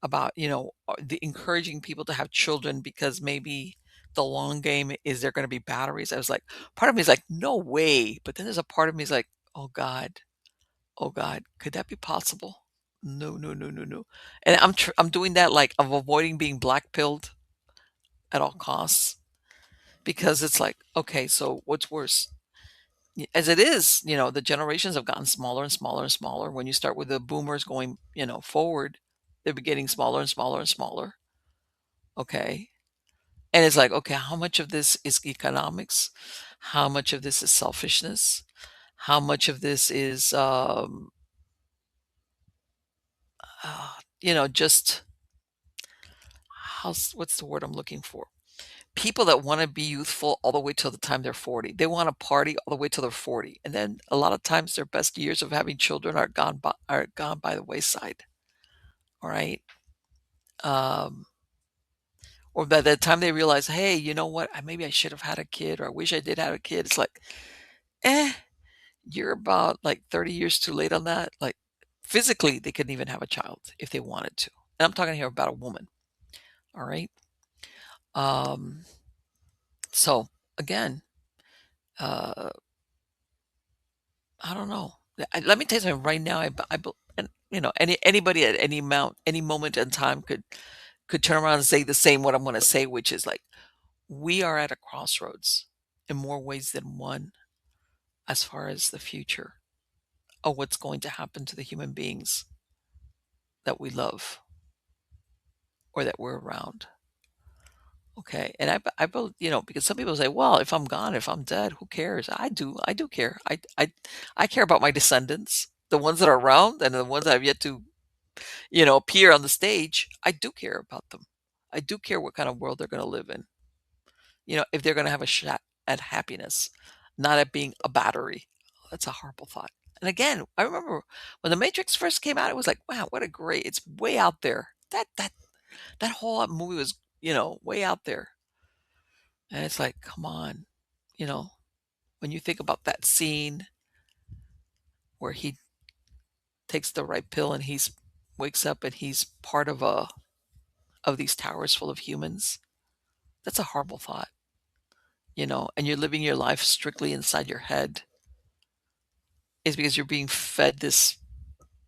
about, the encouraging people to have children because maybe the long game is they're going to be batteries, I was like, part of me is like, no way. But then there's a part of me is like, oh God, could that be possible? No, no, no, no, no. And I'm doing that, like, of avoiding being black pilled at all costs, because it's like, okay, so what's worse? As it is, the generations have gotten smaller and smaller and smaller. When you start with the boomers going, forward, they're getting smaller and smaller and smaller. Okay. And it's like, okay, how much of this is economics? How much of this is selfishness? How much of this is, just what's the word I'm looking for? People that want to be youthful all the way till the time they're 40. They want to party all the way till they're 40. And then a lot of times their best years of having children are gone by the wayside. All right. Um, or by the time they realize, hey, you know what? Maybe I should have had a kid, or I wish I did have a kid. It's like, eh, you're about like 30 years too late on that. Like, physically, they couldn't even have a child if they wanted to. And I'm talking here about a woman. All right. Um, so again, uh, I don't know. Let me tell you something right now. And anybody at any moment in time could turn around and say the same what I'm going to say, which is like we are at a crossroads in more ways than one as far as the future of what's going to happen to the human beings that we love or that we're around. Okay, and because some people say, well, if I'm gone, if I'm dead, who cares? I do care. I care about my descendants, the ones that are around and the ones that have yet to, appear on the stage. I do care about them. I do care what kind of world they're going to live in. If they're going to have a shot at happiness, not at being a battery. That's a horrible thought. And again, I remember when the Matrix first came out, it was like, wow, what a great! It's way out there. That whole movie was, way out there. And it's like, come on, you know, when you think about that scene where he takes the right pill and he's wakes up and he's part of these towers full of humans, that's a horrible thought, and you're living your life strictly inside your head is because you're being fed this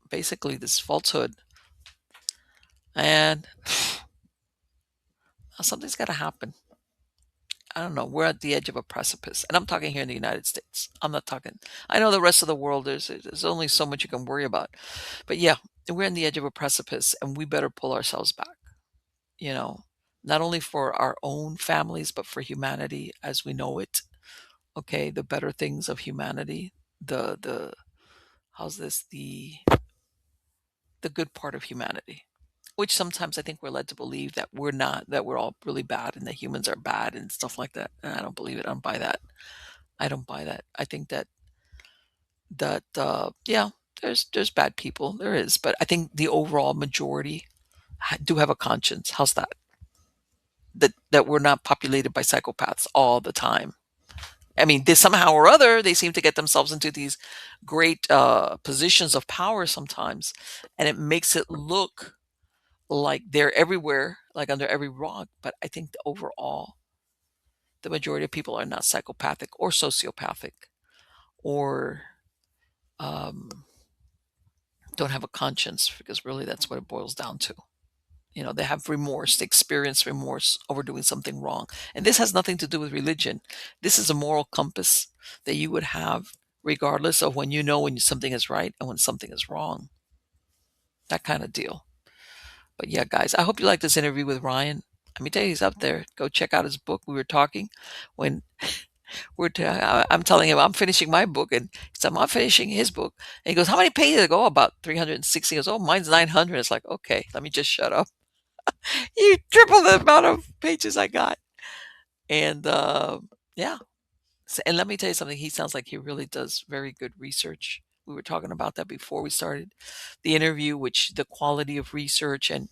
basically this falsehood. And something's got to happen. I don't know. We're at the edge of a precipice. And I'm talking here in the United States. I'm not talking. I know the rest of the world, there's only so much you can worry about. But yeah, we're on the edge of a precipice and we better pull ourselves back, you know, not only for our own families, but for humanity as we know it. Okay. The better things of humanity, how's this? The good part of humanity, which sometimes I think we're led to believe that we're not, that we're all really bad and that humans are bad and stuff like that. And I don't believe it. I don't buy that. I don't buy that. I think that yeah, there's bad people. There is, but I think the overall majority do have a conscience. How's that? That we're not populated by psychopaths all the time. I mean, they somehow or other they seem to get themselves into these great positions of power sometimes, and it makes it look like they're everywhere, like under every rock. But I think overall, the majority of people are not psychopathic or sociopathic or um, don't have a conscience, because really that's what it boils down to. They have remorse, they experience remorse over doing something wrong. And this has nothing to do with religion. This is a moral compass that you would have regardless of when when something is right and when something is wrong. That kind of deal. But yeah, guys, I hope you like this interview with Ryan. Let me tell you, he's up there. Go check out his book. We were talking when I'm telling him I'm finishing my book, and he said, I'm not finishing his book. And he goes, how many pages ago? About 360. He goes, oh, mine's 900. It's like, okay, let me just shut up. You triple the amount of pages I got. And yeah. And let me tell you something. He sounds like he really does very good research. We were talking about that before we started the interview, which the quality of research and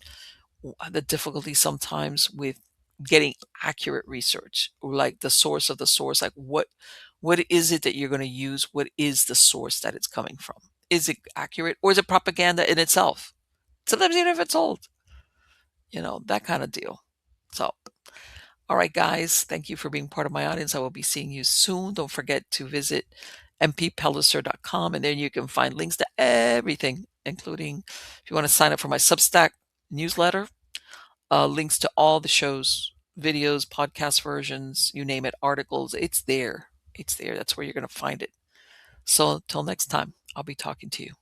the difficulty sometimes with getting accurate research, or like the source of the source. Like what is it that you're going to use? What is the source that it's coming from? Is it accurate, or is it propaganda in itself? Sometimes even if it's old, that kind of deal. So, all right, guys, thank you for being part of my audience. I will be seeing you soon. Don't forget to visit mppelliser.com, and then you can find links to everything, including if you want to sign up for my Substack newsletter, links to all the shows, videos, podcast versions, you name it, articles. It's there. It's there. That's where you're going to find it. So, until next time, I'll be talking to you.